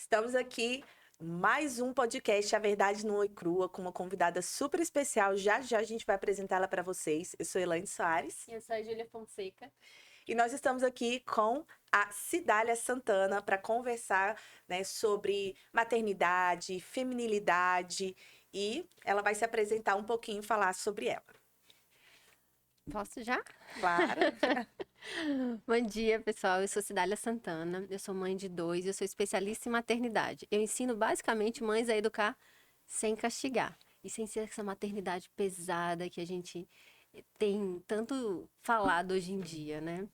Estamos aqui, mais um podcast A Verdade Nua e Crua, com uma convidada super especial. Já já a gente vai apresentá-la para vocês. Eu sou Elaine Soares. Eu sou a Júlia Fonseca. E nós estamos aqui com a Cidália Santana para conversar, né, sobre maternidade, feminilidade, e ela vai se apresentar um pouquinho e falar sobre ela. Posso já? Claro. Bom dia, pessoal. Eu sou Cidália Santana. Eu sou mãe de 2. Eu sou especialista em maternidade. Eu ensino basicamente mães a educar sem castigar. E sem ser essa maternidade pesada que a gente tem tanto falado hoje em dia, né?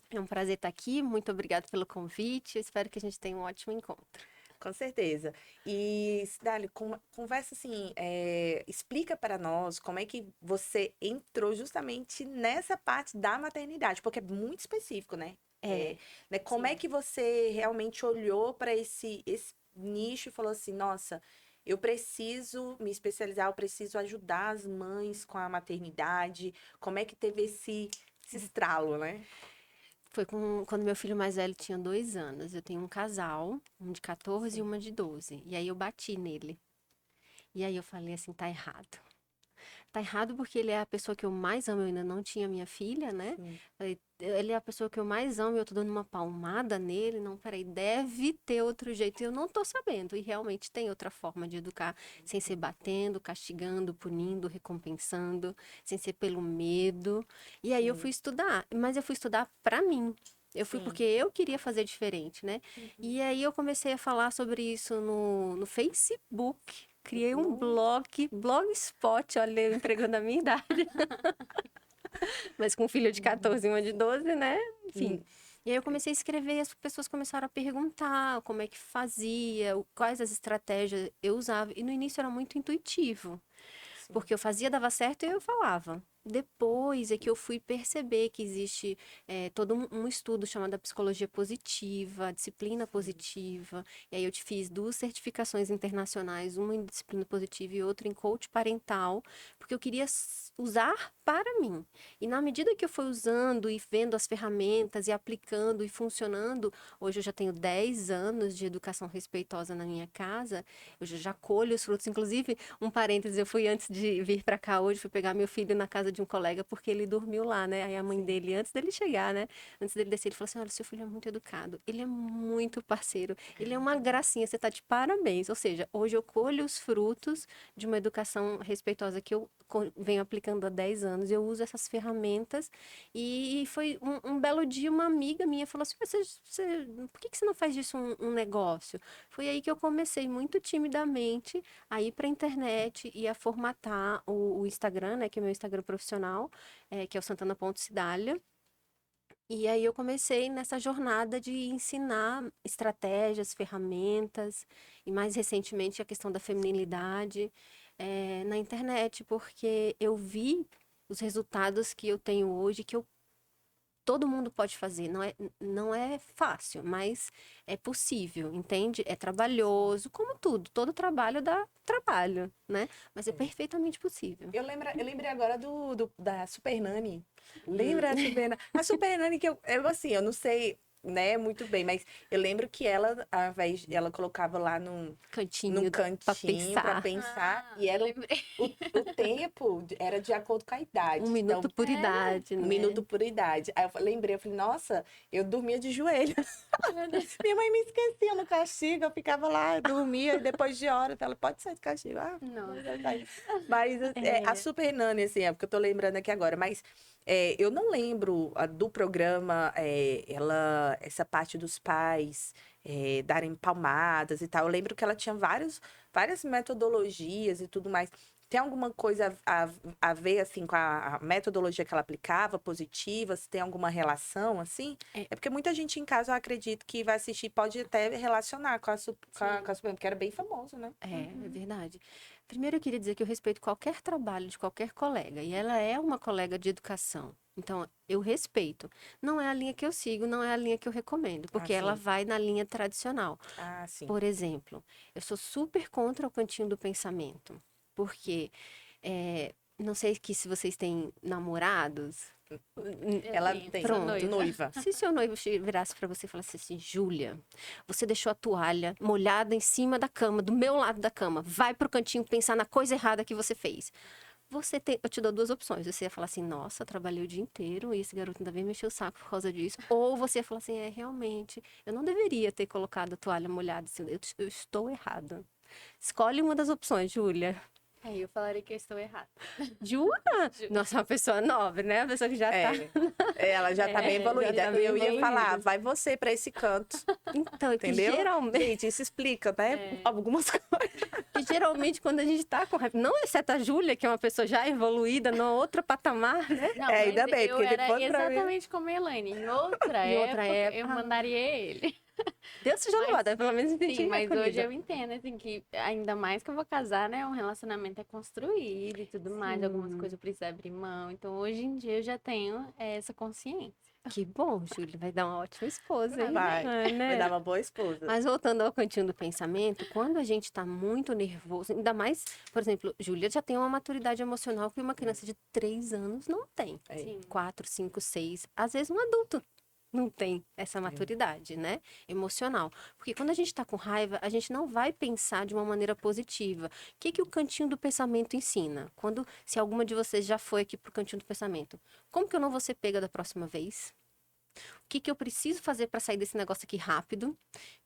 É um prazer estar aqui. Muito obrigada pelo convite. Eu espero que a gente tenha um ótimo encontro. Com certeza. E, Cidália, conversa assim, explica para nós como é que você entrou justamente nessa parte da maternidade, porque é muito específico, né? Né? Como é que você realmente olhou para esse nicho e falou assim, nossa, eu preciso me especializar, eu preciso ajudar as mães com a maternidade. Como é que teve esse estralo, né? Foi quando meu filho mais velho tinha 2 anos. Eu tenho um casal, um de 14 e Sim. uma de 12. E aí eu bati nele. E aí eu falei assim, tá errado. Tá errado porque ele é a pessoa que eu mais amo. Eu ainda não tinha minha filha, né? Sim. Falei, ele é a pessoa que eu mais amo e eu tô dando uma palmada nele. Não, peraí, deve ter outro jeito. E eu não tô sabendo. E realmente tem outra forma de educar, sem ser batendo, castigando, punindo, recompensando, sem ser pelo medo. E aí eu Sim. fui estudar, mas eu fui estudar pra mim. Eu fui Sim. porque eu queria fazer diferente, né? E aí eu comecei a falar sobre isso no Facebook. Criei um blogspot, olha, eu entregando a minha idade. Mas com um filho de 14 e uma de 12, né? Enfim. Hum. E aí eu comecei a escrever e as pessoas começaram a perguntar como é que fazia, quais as estratégias eu usava. E no início era muito intuitivo. Sim. Porque eu fazia, dava certo e eu falava. Depois é que eu fui perceber que existe todo um estudo chamado psicologia positiva, disciplina positiva. E aí eu fiz 2 certificações internacionais, uma em disciplina positiva e outra em coach parental, porque eu queria usar para mim. E na medida que eu fui usando e vendo as ferramentas e aplicando e funcionando, hoje eu já tenho 10 anos de educação respeitosa na minha casa, eu já colho os frutos. Inclusive, um parênteses, eu fui antes de vir para cá hoje, fui pegar meu filho na casa de um colega porque ele dormiu lá, né? Aí a mãe dele, antes dele chegar, né? Antes dele descer, ele falou assim: olha, seu filho é muito educado, ele é muito parceiro, ele é uma gracinha, você tá de parabéns. Ou seja, hoje eu colho os frutos de uma educação respeitosa que eu venho aplicando há 10 anos. Eu uso essas ferramentas e foi um belo dia uma amiga minha falou assim: por que você não faz disso um negócio? Foi aí que eu comecei muito timidamente a ir para a internet e a formatar o Instagram, né, que é o meu Instagram profissional, que é o Santana.cidália. E aí eu comecei nessa jornada de ensinar estratégias, ferramentas, e mais recentemente a questão da feminilidade, na internet, porque eu vi os resultados que eu tenho hoje, que todo mundo pode fazer. Não é fácil, mas é possível, entende? É trabalhoso, como tudo. Todo trabalho dá trabalho, né? Mas é perfeitamente possível. Eu lembrei agora da Super Nani. Hum. Lembra a Super Nani? A Super Nani que eu assim, eu não sei, né, muito bem, mas eu lembro que ela, ao invés, ela colocava lá num Cantinho pra cantinho para pensar. pensar, Ah, e era lembrei. o tempo era de acordo com a Um idade. Então, minuto por Era? idade, um né? minuto por idade. Aí lembrei, eu falei, nossa, eu dormia de joelhos. Meu Deus. Minha mãe me esquecia no castigo, eu ficava lá, dormia, e depois de hora, ela pode sair de castigo. Ah, Nossa. mas a É. Super Nani, assim, é porque eu tô lembrando aqui agora, mas eu não lembro do programa, essa parte dos pais darem palmadas e tal. Eu lembro que ela tinha várias metodologias e tudo mais. Tem alguma coisa a ver, assim, com a metodologia que ela aplicava, positiva? Se tem alguma relação, assim? É, É porque muita gente em casa, eu acredito, que vai assistir, pode até relacionar com a, com a Sim. Super, porque era bem famoso, né? é verdade. Primeiro eu queria dizer que eu respeito qualquer trabalho de qualquer colega, e ela é uma colega de educação. Então, eu respeito. Não é a linha que eu sigo, não é a linha que eu recomendo, Ah, porque ela sim. vai na linha tradicional. Ah, sim. Por exemplo, eu sou super contra o cantinho do pensamento, porque não sei que se vocês têm namorados, Ela tenho, tem, sou Pronto. noiva. Se seu noivo virasse pra você e falasse assim, Júlia, você deixou a toalha molhada em cima da cama, do meu lado da cama, vai pro cantinho pensar na coisa errada que você fez. Eu te dou duas opções. Você ia falar assim, nossa, trabalhei o dia inteiro e esse garoto ainda vem mexer o saco por causa disso. Ou você ia falar assim, realmente, eu não deveria ter colocado a toalha molhada assim, eu estou errada. Escolhe uma das opções, Júlia. Aí eu falaria que eu estou errada. Jura? Juro. Nossa, uma pessoa nova, né? Uma pessoa que já tá... Ela já tá bem já evoluída. tá bem Eu ia falar, evoluída. vai você pra esse canto, Então, é que entendeu? geralmente... Gente, isso explica, né? Algumas coisas. Que geralmente quando a gente tá com raiva, não exceto a Júlia, que é uma pessoa já evoluída, numa outra patamar, né? Não, Ainda mas bem, eu porque era depois pra mim... exatamente como a Elaine. Em outra Em outra época, eu época. mandaria ele. Deus seja louvado, pelo menos entendi. Sim, mas acolhida. hoje eu entendo, assim, que ainda mais que eu vou casar, né? Um relacionamento é construído e tudo mais, algumas coisas eu preciso abrir mão. Então, hoje em dia, eu já tenho essa consciência. Que bom, Júlia, vai dar uma ótima esposa, hein? Vai, né? vai dar uma boa esposa. Mas voltando ao cantinho do pensamento, quando a gente tá muito nervoso, ainda mais, por exemplo, Júlia já tem uma maturidade emocional que uma criança de 3 anos não tem. Sim. 4, 5, 6, às vezes um adulto não tem essa maturidade, né? Emocional. Porque quando a gente tá com raiva, a gente não vai pensar de uma maneira positiva. O que que o cantinho do pensamento ensina? Se alguma de vocês já foi aqui pro cantinho do pensamento, como que eu não vou ser pega da próxima vez? O que que eu preciso fazer para sair desse negócio aqui rápido?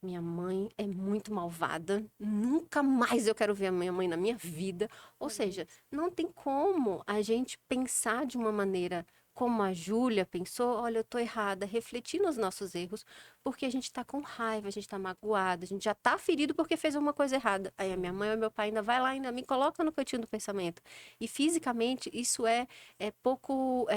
Minha mãe é muito malvada. Nunca mais eu quero ver a minha mãe na minha vida. Ou seja, não tem como a gente pensar de uma maneira como a Júlia pensou, olha, eu tô errada, refletir nos nossos erros, porque a gente tá com raiva, a gente tá magoado, a gente já tá ferido porque fez uma coisa errada. Aí a minha mãe ou meu pai ainda vai lá, ainda me coloca no cantinho do pensamento. E fisicamente isso é pouco,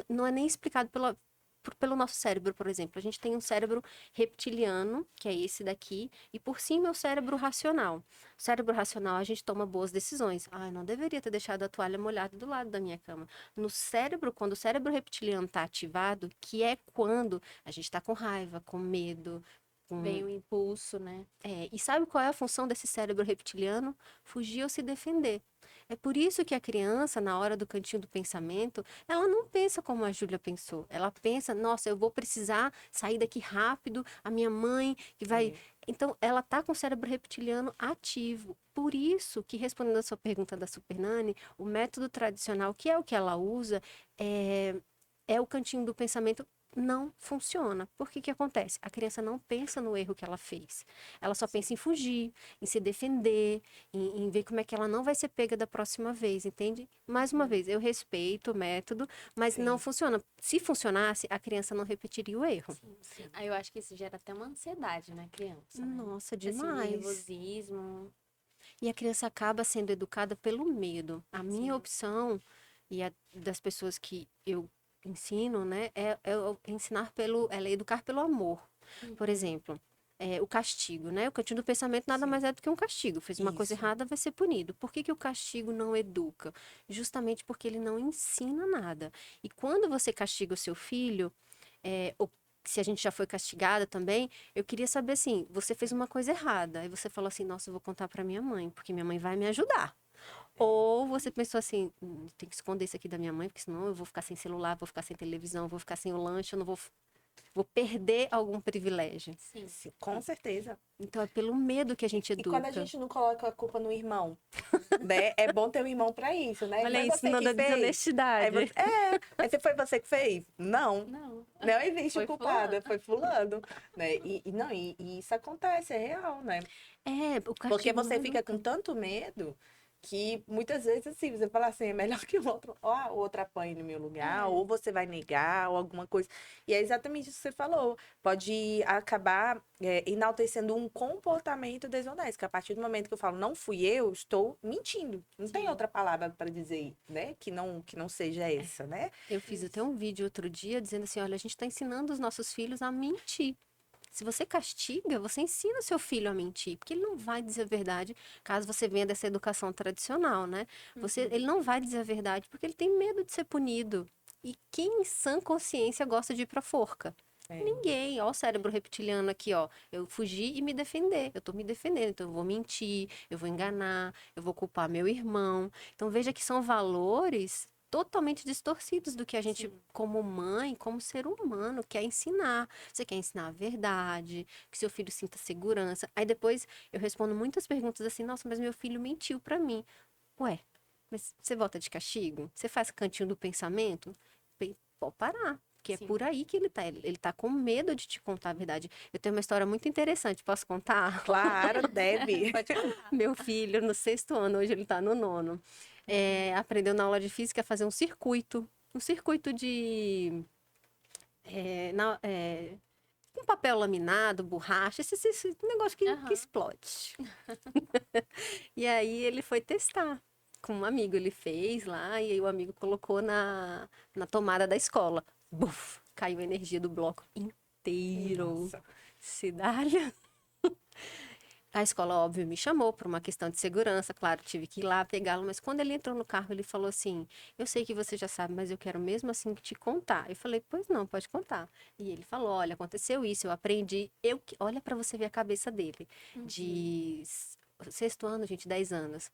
não é nem explicado pelo nosso cérebro, por exemplo. A gente tem um cérebro reptiliano, que é esse daqui, e por cima é o cérebro racional. O cérebro racional, a gente toma boas decisões. Ah, eu não deveria ter deixado a toalha molhada do lado da minha cama. No cérebro, quando o cérebro reptiliano está ativado, que é quando a gente está com raiva, com medo, Vem o impulso, né? e sabe qual é a função desse cérebro reptiliano? Fugir ou se defender. É por isso que a criança, na hora do cantinho do pensamento, ela não pensa como a Júlia pensou. Ela pensa, nossa, eu vou precisar sair daqui rápido, a minha mãe que vai... Então, ela tá com o cérebro reptiliano ativo. Por isso que, respondendo a sua pergunta da Super Nani, o método tradicional, que é o que ela usa, é o cantinho do pensamento não funciona. Por que que acontece? A criança não pensa no erro que ela fez. Ela só pensa em fugir, em se defender, em ver como é que ela não vai ser pega da próxima vez, entende? Mais uma vez, eu respeito o método, mas não funciona. Se funcionasse, a criança não repetiria o erro. Sim. Aí eu acho que isso gera até uma ansiedade na criança, né? Nossa, Assim, demais. nervosismo. E a criança acaba sendo educada pelo medo. A minha opção e a das pessoas que eu ensino, né, é educar pelo amor. Por exemplo, o castigo, né? O cantinho do pensamento nada mais é do que um castigo. Fez uma coisa Isso. errada, vai ser punido. Por que que o castigo não educa? Justamente porque ele não ensina nada. E quando você castiga o seu filho, ou se a gente já foi castigada também, eu queria saber assim, você fez uma coisa errada, aí você falou assim, nossa, eu vou contar pra minha mãe, porque minha mãe vai me ajudar. Ou você pensou assim, tem que esconder isso aqui da minha mãe, porque senão eu vou ficar sem celular, vou ficar sem televisão, vou ficar sem o lanche, eu não vou perder algum privilégio. Sim. Sim, com certeza. Então é pelo medo que a gente E educa. quando a gente não coloca a culpa no irmão, né? É bom ter um irmão pra isso, né? Olha Foi isso, você não que da fez. desonestidade. Mas foi você que fez? Não. Não. Não existe Foi o culpado, fulano. foi fulano, né? E isso acontece, é real, né? O castigo Porque não você fica educa. com tanto medo que muitas vezes, assim, você fala assim, é melhor que o outro, ó, o outro apanhe no meu lugar, ou você vai negar, ou alguma coisa. E é exatamente isso que você falou. Pode acabar enaltecendo um comportamento desonesto, que a partir do momento que eu falo, não fui eu, estou mentindo. Não tem outra palavra para dizer, né? Que não seja essa, né? Eu fiz até um vídeo outro dia dizendo assim, olha, a gente está ensinando os nossos filhos a mentir. Se você castiga, você ensina o seu filho a mentir, porque ele não vai dizer a verdade, caso você venha dessa educação tradicional, né? Ele não vai dizer a verdade porque ele tem medo de ser punido. E quem em sã consciência gosta de ir pra forca? Ninguém. Ó, o cérebro reptiliano aqui, ó. Eu fugi e me defender. Eu tô me defendendo. Então, eu vou mentir, eu vou enganar, eu vou culpar meu irmão. Então, veja que são valores totalmente distorcidos do que a gente, Sim. como mãe, como ser humano, quer ensinar. Você quer ensinar a verdade, que seu filho sinta segurança. Aí depois eu respondo muitas perguntas assim, nossa, mas meu filho mentiu pra mim. Ué, mas você volta de castigo? Você faz cantinho do pensamento? Pode parar. Que é Sim. por aí que ele tá. Ele tá com medo de te contar a verdade. Eu tenho uma história muito interessante, posso contar? Claro, deve. Pode contar. Meu filho, no 6º ano, hoje ele tá no 9º, aprendeu na aula de física a fazer um circuito. Um circuito de. Com papel laminado, borracha, esse negócio que Aham. explode. E aí ele foi testar com um amigo. Ele fez lá e aí o amigo colocou na tomada da escola. Buf! Caiu a energia do bloco inteiro. Nossa. Cidade. A escola, óbvio, me chamou por uma questão de segurança, claro, tive que ir lá pegá-lo, mas quando ele entrou no carro, ele falou assim: Eu sei que você já sabe, mas eu quero mesmo assim te contar. Eu falei: Pois não, pode contar. E ele falou: Olha, aconteceu isso, eu aprendi. Olha para você ver a cabeça dele, de 6º ano, gente, 10 anos.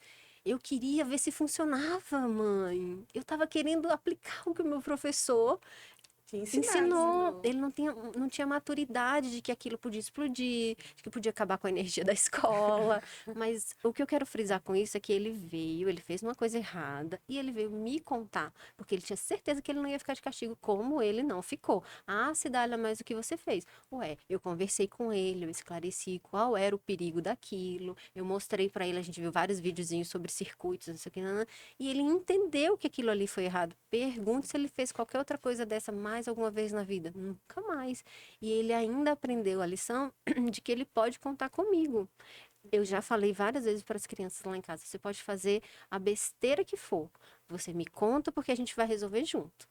Eu queria ver se funcionava, mãe. Eu tava querendo aplicar o que o meu professor Te ensinar. ensinou. Ensinou. Ele não tinha maturidade de que aquilo podia explodir, de que podia acabar com a energia da escola. Mas o que eu quero frisar com isso é que ele veio, ele fez uma coisa errada e ele veio me contar, porque ele tinha certeza que ele não ia ficar de castigo, como ele não ficou. Ah, Cidália, mas o que você fez? Ué, eu conversei com ele, eu esclareci qual era o perigo daquilo, eu mostrei pra ele, a gente viu vários videozinhos sobre circuitos, não sei o que, e ele entendeu que aquilo ali foi errado. Pergunte se ele fez qualquer outra coisa dessa mais alguma vez na vida. Nunca mais. E ele ainda aprendeu a lição de que ele pode contar comigo. Eu já falei várias vezes para as crianças lá em casa: você pode fazer a besteira que for. Você me conta porque a gente vai resolver junto.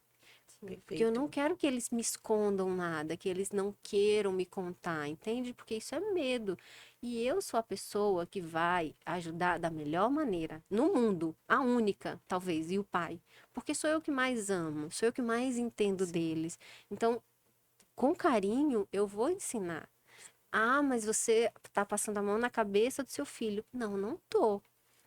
Porque eu não Perfeito. quero que eles me escondam nada, que eles não queiram me contar, entende? Porque isso é medo. E eu sou a pessoa que vai ajudar da melhor maneira no mundo, a única, talvez, e o pai. Porque sou eu que mais amo, sou eu que mais entendo deles. Então, com carinho, eu vou ensinar. Ah, mas você tá passando a mão na cabeça do seu filho. Não, não tô.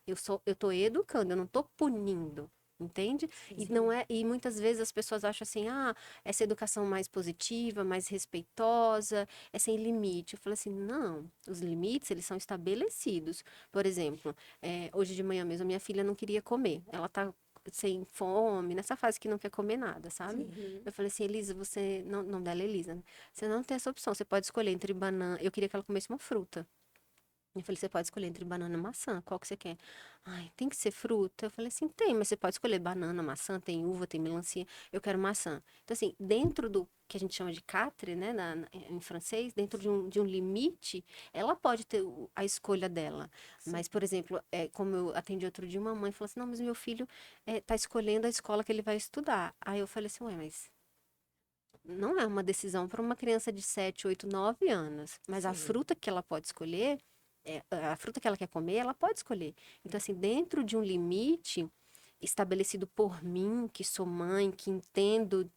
Eu tô educando, eu não tô punindo. Entende? E não é, e muitas vezes as pessoas acham assim: "Ah, essa educação mais positiva, mais respeitosa, é sem limite". Eu falo assim: "Não, os limites, eles são estabelecidos". Por exemplo, hoje de manhã mesmo a minha filha não queria comer. Ela tá sem fome, nessa fase que não quer comer nada, sabe? Sim. Eu falei assim: "Elisa, você não, não dela é Elisa, né? Você não tem essa opção, você pode escolher entre banana". Eu queria que ela comesse uma fruta. Eu falei: "Você pode escolher entre banana e maçã, qual que você quer?". "Ai, tem que ser fruta?". Eu falei assim: "Tem, mas você pode escolher banana, maçã, tem uva, tem melancia, eu quero maçã". Então, assim, dentro do que a gente chama de cadre, né, em francês, dentro de um limite, ela pode ter a escolha dela. Mas, por exemplo, como eu atendi outro dia, uma mãe falou assim: "Não, mas meu filho tá escolhendo a escola que ele vai estudar". Aí eu falei assim: "Ué, mas não é uma decisão para uma criança de 7, 8, 9 anos. Mas a Sim. fruta que ela pode escolher, a fruta que ela quer comer, ela pode escolher". Então, assim, dentro de um limite estabelecido por mim, que sou mãe, que entendo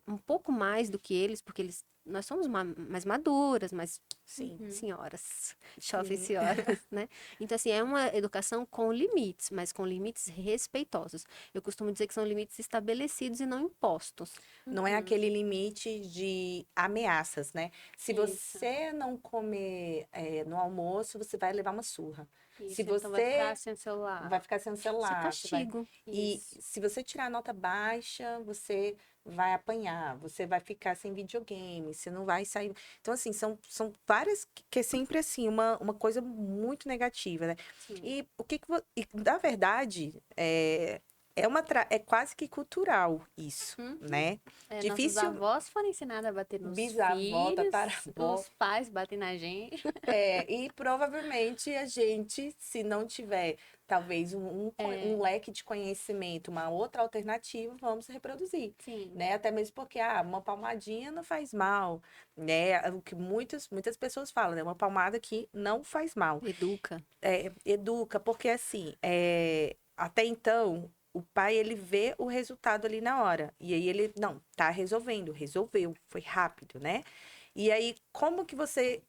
um pouco mais do que eles, porque nós somos mais maduras, mais Sim. senhoras, jovens Sim. senhoras, né? Então, assim, é uma educação com limites, mas com limites respeitosos. Eu costumo dizer que são limites estabelecidos e não impostos. Não é aquele limite de ameaças, né? Se Isso. você não comer no almoço, você vai levar uma surra. Se Isso. Então vai você ficar sem celular. vai ficar sem o Isso é celular, você vai... castigo. E Isso. se você tirar nota baixa, você vai apanhar, você vai ficar sem videogame, você não vai sair. Então, assim, são várias que é sempre assim, uma coisa muito negativa, né? Sim. E o que e, na verdade, é quase que cultural isso, Uhum. né? Nossos Difícil avós foram ensinados a bater nos bisavó, filhos, tataravó. os pais batem na gente. E provavelmente a gente, se não tiver talvez um leque de conhecimento, uma outra alternativa, vamos reproduzir, Sim. né? Até mesmo porque uma palmadinha não faz mal, né? O que muitas pessoas falam, né? Uma palmada que não faz mal. Educa. Educa, porque assim, até então, o pai, ele vê o resultado ali na hora. E aí ele, não, tá resolvendo, resolveu, foi rápido, né? E aí, como que você,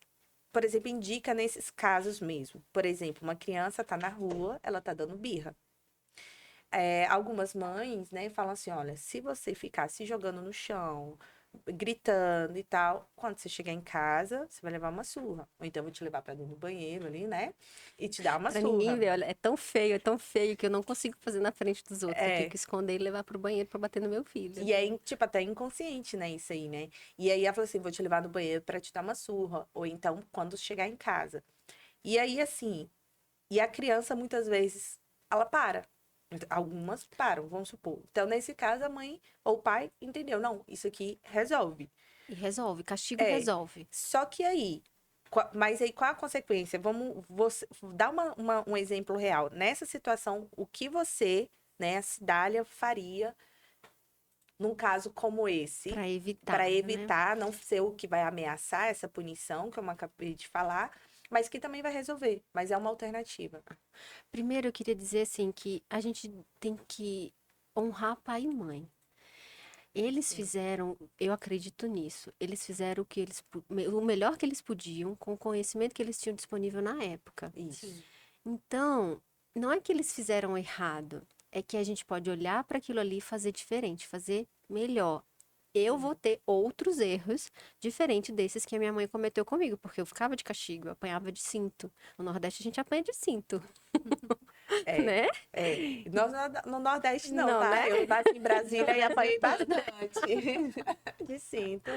por exemplo, indica nesses casos mesmo? Por exemplo, uma criança tá na rua, ela tá dando birra. algumas mães, né, falam assim, olha, se você ficar se jogando no chão, gritando e tal, quando você chegar em casa, você vai levar uma surra. Ou então eu vou te levar pra dentro do banheiro ali, né, e te dar uma Pra ninguém surra. ver, olha, é tão feio que eu não consigo fazer na frente dos outros. Eu tenho É, que esconder e levar pro banheiro pra bater no meu filho. e é, tipo, até inconsciente, né, isso aí, né? E aí ela falou assim, vou te levar no banheiro pra te dar uma surra. Ou então, quando chegar em casa. E aí, assim, e a criança, muitas vezes, ela para. Algumas param, vamos supor. Então, nesse caso, a mãe ou o pai entendeu, não, isso aqui resolve. E resolve, castigo É. resolve. Só que aí, mas aí qual a consequência? Vamos dar um exemplo real. Nessa situação, o que você, né, a Cidália, faria num caso como esse, Pra evitar, para né? evitar não ser o que vai ameaçar essa punição, que eu acabei de falar, mas que também vai resolver, mas é uma alternativa. Primeiro, eu queria dizer assim que a gente tem que honrar pai e mãe. Eles Sim. fizeram, eu acredito nisso. Eles fizeram o que o melhor que eles podiam com o conhecimento que eles tinham disponível na época. Isso. Sim. Então, não é que eles fizeram errado, é que a gente pode olhar para aquilo ali e fazer diferente, fazer melhor. Eu vou ter outros erros diferentes desses que a minha mãe cometeu comigo, porque eu ficava de castigo, eu apanhava de cinto. No Nordeste a gente apanha de cinto, É, né? é. Nós no Nordeste não, Não, né? tá? Eu bati em Brasília e apanhei bastante. De cinto.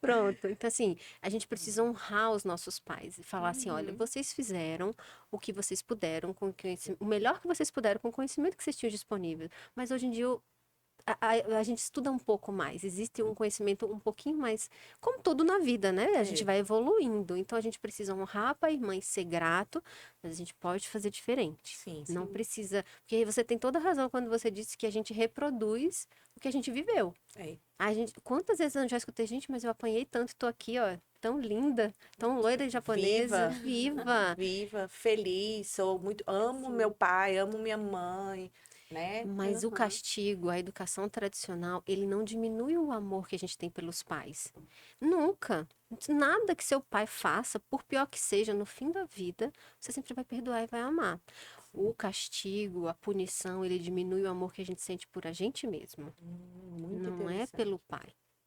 Pronto. Então, assim, a gente precisa honrar os nossos pais e falar assim: olha, Uhum. vocês fizeram o que vocês puderam, o melhor que vocês puderam com o conhecimento que vocês tinham disponível. Mas hoje em dia a gente estuda um pouco mais, existe um conhecimento um pouquinho mais, como tudo na vida, né? A gente É, vai evoluindo, então a gente precisa honrar pai e mãe, ser grato, mas a gente pode fazer diferente. sim, Não sim. precisa, porque você tem toda a razão quando você disse que a gente reproduz o que a gente viveu. É. A gente, quantas vezes eu já escutei, gente, mas eu apanhei tanto, tô aqui, ó, tão linda, tão loira e japonesa, Viva, viva. viva, feliz, sou muito, amo meu Sim. pai, amo minha mãe, né? Mas o Aham. castigo, a educação tradicional, ele não diminui o amor que a gente tem pelos pais. Nunca. Nada que seu pai faça, por pior que seja, no fim da vida, você sempre vai perdoar e vai amar. O castigo, a punição, ele diminui o amor que a gente sente por a gente mesmo. Muito Não é pelo interessante. pai.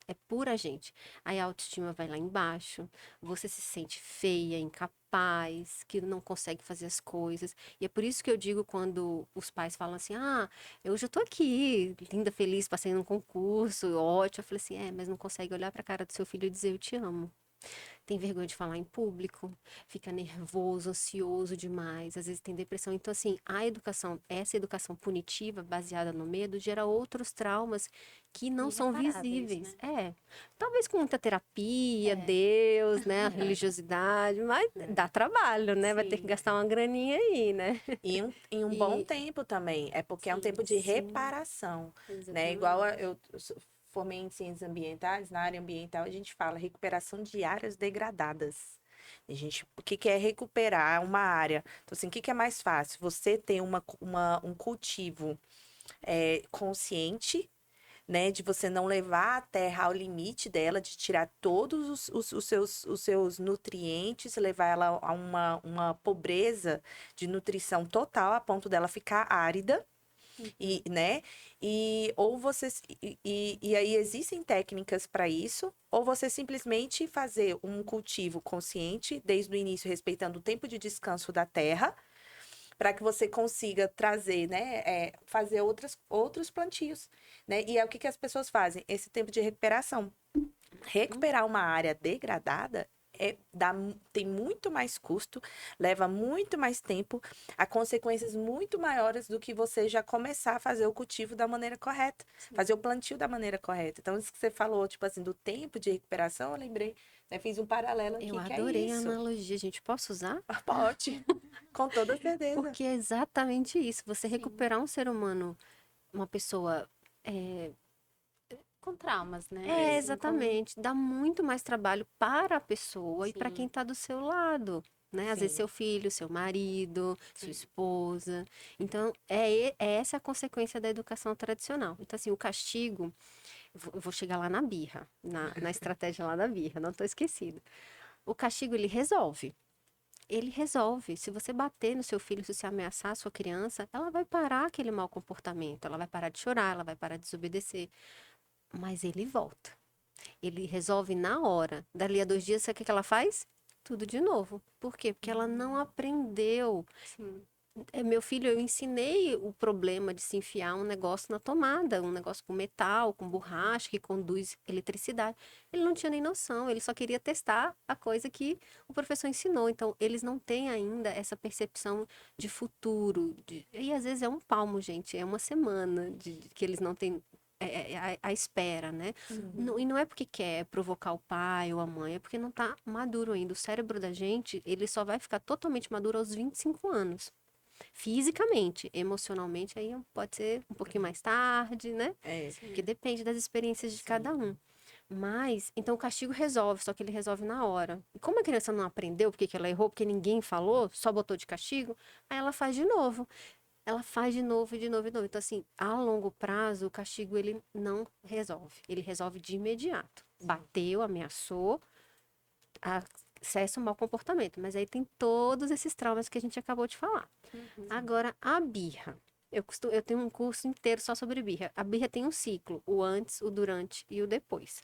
É por a gente. Aí a autoestima vai lá embaixo, você se sente feia, incapaz, que não consegue fazer as coisas. E é por isso que eu digo quando os pais falam assim: ah, eu já tô aqui, linda, feliz, passei num concurso, ótimo. Eu falei assim: é, mas não consegue olhar pra cara do seu filho e dizer eu te amo. Tem vergonha de falar em público, fica nervoso, ansioso demais, às vezes tem depressão. Então, assim, essa educação punitiva, baseada no medo, gera outros traumas que não são Irreparáveis, visíveis. né? É, talvez com muita terapia, É. Deus, né, a religiosidade, mas dá trabalho, né? Vai ter que Sim. gastar uma graninha aí, né? E um bom E tempo também, é porque é um Sim. tempo de sim, reparação, né? Igual Exatamente. eu formei em ciências ambientais, na área ambiental a gente fala recuperação de áreas degradadas. O que que é recuperar uma área? Então, assim, o que que é mais fácil? Você ter um cultivo consciente, né, de você não levar a terra ao limite dela, de tirar todos os seus nutrientes, levar ela a uma pobreza de nutrição total, a ponto dela ficar árida, e, Uhum. né? Ou você. E aí existem técnicas para isso, ou você simplesmente fazer um cultivo consciente, desde o início, respeitando o tempo de descanso da terra para que você consiga trazer, né, fazer outros plantios, né? E é o que que as pessoas fazem? Esse tempo de recuperação. Recuperar uma área degradada tem muito mais custo, leva muito mais tempo, há consequências muito maiores do que você já começar a fazer o cultivo da maneira correta, Sim. fazer o plantio da maneira correta. Então, isso que você falou, tipo assim, do tempo de recuperação, eu lembrei, né, fiz um paralelo eu aqui, que é adorei a isso. analogia, gente. Posso usar? Pode, com toda certeza. Porque é exatamente isso. Você Sim. recuperar um ser humano, uma pessoa. É, Com traumas, né? é, Assim, com. exatamente. Dá muito mais trabalho para a pessoa e para quem Sim. está do seu lado. Né? Às vezes Sim. seu filho, seu marido, sua Sim. esposa. Então, é essa a consequência da educação tradicional. Então, assim, o castigo, eu vou chegar lá na birra, na estratégia lá da birra, não estou esquecida. O castigo, ele resolve. ele resolve. Se você bater no seu filho, se você ameaçar a sua criança, ela vai parar aquele mau comportamento, ela vai parar de chorar, ela vai parar de desobedecer. Mas ele volta. Ele resolve na hora. Dali a 2 dias, sabe o que que ela faz? Tudo de novo. Por quê? Porque ela não aprendeu. Sim. Meu filho, eu ensinei o problema de se enfiar um negócio na tomada, um negócio com metal, com borracha, que conduz eletricidade. Ele não tinha nem noção, ele só queria testar a coisa que o professor ensinou. Então, eles não têm ainda essa percepção de futuro. E às vezes é um palmo, gente, é uma semana que eles não têm a espera, né? E não é porque quer provocar o pai ou a mãe, é porque não está maduro ainda. O cérebro da gente, ele só vai ficar totalmente maduro aos 25 anos. Fisicamente, emocionalmente, aí pode ser um pouquinho mais tarde, né? Porque depende das experiências de cada um. Mas, então o castigo resolve, só que ele resolve na hora. E como a criança não aprendeu porque que ela errou, porque ninguém falou, só botou de castigo, aí ela faz de novo. Ela faz de novo, e de novo, e de novo. Então, assim, a longo prazo, o castigo, ele não resolve. Ele resolve de imediato. Bateu, ameaçou, acessa o mau comportamento. Mas aí tem todos esses traumas que a gente acabou de falar. Agora, a birra. Eu tenho um curso inteiro só sobre birra. A birra tem um ciclo, o antes, o durante e o depois.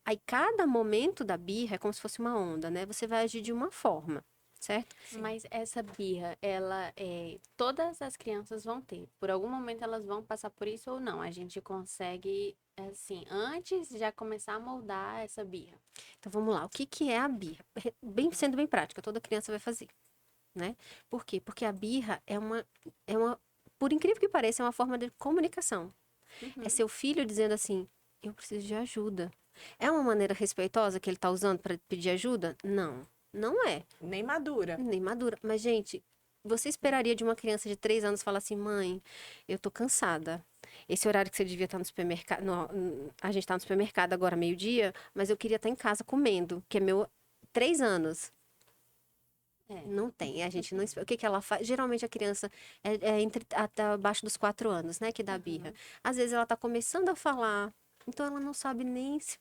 Aí, cada momento da birra é como se fosse uma onda, né? Você vai agir de uma forma, certo? Mas essa birra, todas as crianças vão ter. Por algum momento elas vão passar por isso ou não. A gente consegue, assim, antes já começar a moldar essa birra. Então, vamos lá. O que que é a birra? Sendo bem prática, toda criança vai fazer, né? Por quê? Porque a birra por incrível que pareça, é uma forma de comunicação. É seu filho dizendo assim, eu preciso de ajuda. É uma maneira respeitosa que ele está usando para pedir ajuda? Não, não é. Nem madura. Nem madura. Mas, gente, você esperaria de uma criança de 3 anos falar assim, mãe, eu tô cansada. Esse horário que você devia estar no supermercado, a gente está no supermercado agora, meio-dia, mas eu queria estar em casa comendo, que é meu 3 anos. Não tem, a gente não espera. O que que ela faz? Geralmente a criança até abaixo dos 4 anos, né, que dá birra. Às vezes ela tá começando a falar, então ela não sabe nem se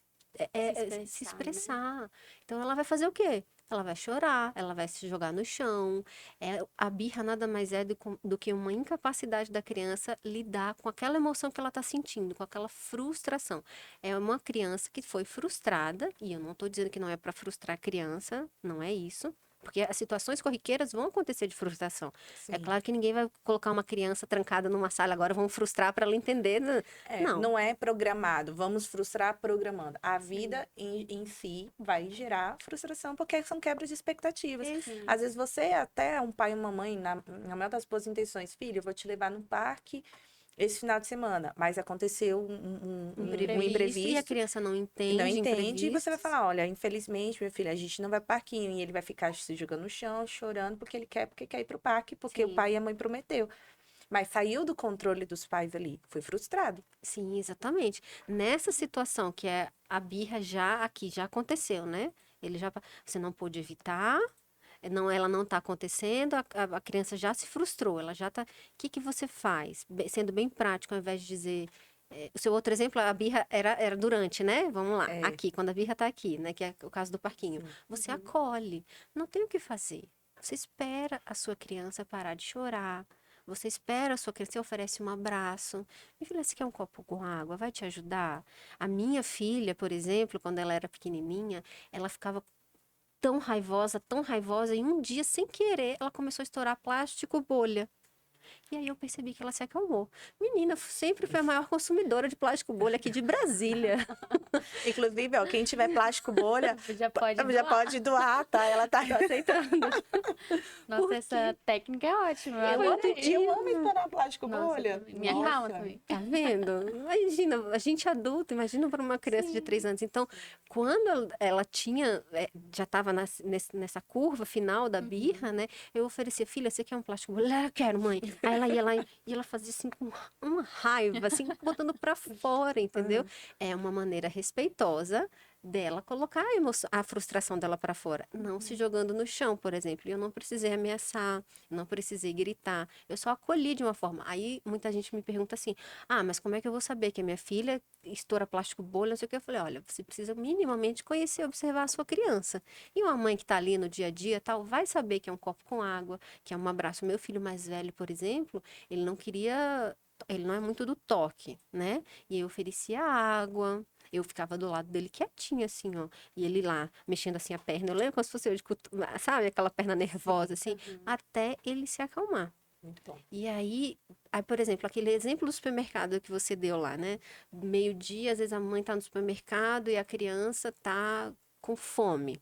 expressar. Então ela vai fazer o quê? Ela vai chorar, ela vai se jogar no chão. A birra nada mais é do que uma incapacidade da criança lidar com aquela emoção que ela está sentindo, com aquela frustração. É uma criança que foi frustrada, e eu não estou dizendo que não é para frustrar a criança, não é isso. Porque as situações corriqueiras vão acontecer de frustração. É claro que ninguém vai colocar uma criança trancada numa sala agora, vão frustrar para ela entender. Não. Não é programado, vamos frustrar programando. A vida em si vai gerar frustração, porque são quebras de expectativas. Às vezes você, até um pai e uma mãe, na maior das boas intenções, filho, eu vou te levar no parque esse final de semana, mas aconteceu um imprevisto. E a criança não entende. Não entende, e você vai falar, olha, infelizmente, meu filho, a gente não vai pro parquinho, e ele vai ficar se jogando no chão, chorando, porque quer ir pro parque, porque o pai e a mãe prometeu. Mas saiu do controle dos pais ali, foi frustrado. Sim, exatamente. Nessa situação que é a birra já aconteceu, né? Você não pôde evitar, ela não está acontecendo, a criança já se frustrou, ela já está. O que você faz? Sendo bem prático, ao invés de dizer. O seu outro exemplo, a birra era durante, né? Vamos lá, aqui, quando a birra está aqui, né? Que é o caso do parquinho. Você acolhe, não tem o que fazer. Você espera a sua criança parar de chorar. Você espera a sua criança, você oferece um abraço. Minha filha, você quer um copo com água? Vai te ajudar? A minha filha, por exemplo, quando ela era pequenininha, ela ficava tão raivosa, e um dia, sem querer, ela começou a estourar plástico bolha. E aí eu percebi que ela se acalmou. Menina, sempre foi a maior consumidora de plástico bolha aqui de Brasília. Inclusive, ó, quem tiver plástico bolha, já pode doar, tá? Ela tá aceitando. Nossa, essa técnica é ótima. Eu amo estourar plástico bolha. Minha calma também. Tá vendo? Imagina, a gente adulta, imagina para uma criança de 3 anos. Então, quando ela tinha, já estava nessa curva final da birra, né? Eu oferecia, filha, você quer um plástico bolha? Ela, quero, mãe. Aí ela ia lá e ela fazia assim com uma raiva, assim, botando para fora, entendeu? É uma maneira respeitosa dela colocar a frustração dela para fora, não se jogando no chão, por exemplo. Eu não precisei ameaçar, não precisei gritar, eu só acolhi de uma forma. Aí muita gente me pergunta assim: ah, mas como é que eu vou saber que a minha filha estoura plástico bolha, não sei o que? Eu falei: olha, você precisa minimamente conhecer, observar a sua criança. E uma mãe que está ali no dia a dia, tal, vai saber que é um copo com água, que é um abraço. Meu filho mais velho, por exemplo, ele não queria. Ele não é muito do toque, né? E eu oferecia água, eu ficava do lado dele quietinha, assim, ó. E ele lá, mexendo assim a perna. Eu lembro como se fosse eu de sabe? Aquela perna nervosa, assim. Até ele se acalmar. Muito bom. E aí, por exemplo, aquele exemplo do supermercado que você deu lá, né? Meio-dia, às vezes a mãe tá no supermercado e a criança tá com fome.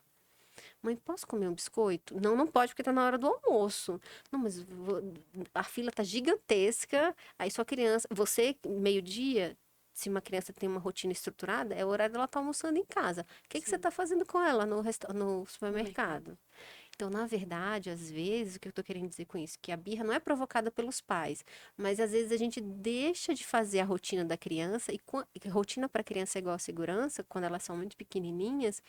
Mãe, posso comer um biscoito? Não, não pode porque tá na hora do almoço. Não, mas a fila tá gigantesca. Aí sua criança, você, meio-dia, se uma criança tem uma rotina estruturada, é o horário dela estar almoçando em casa. O que você tá fazendo com ela no supermercado? Então, na verdade, às vezes, o que eu tô querendo dizer com isso? Que a birra não é provocada pelos pais, mas às vezes a gente deixa de fazer a rotina da criança, e rotina para criança é igual a segurança, quando elas são muito pequenininhas,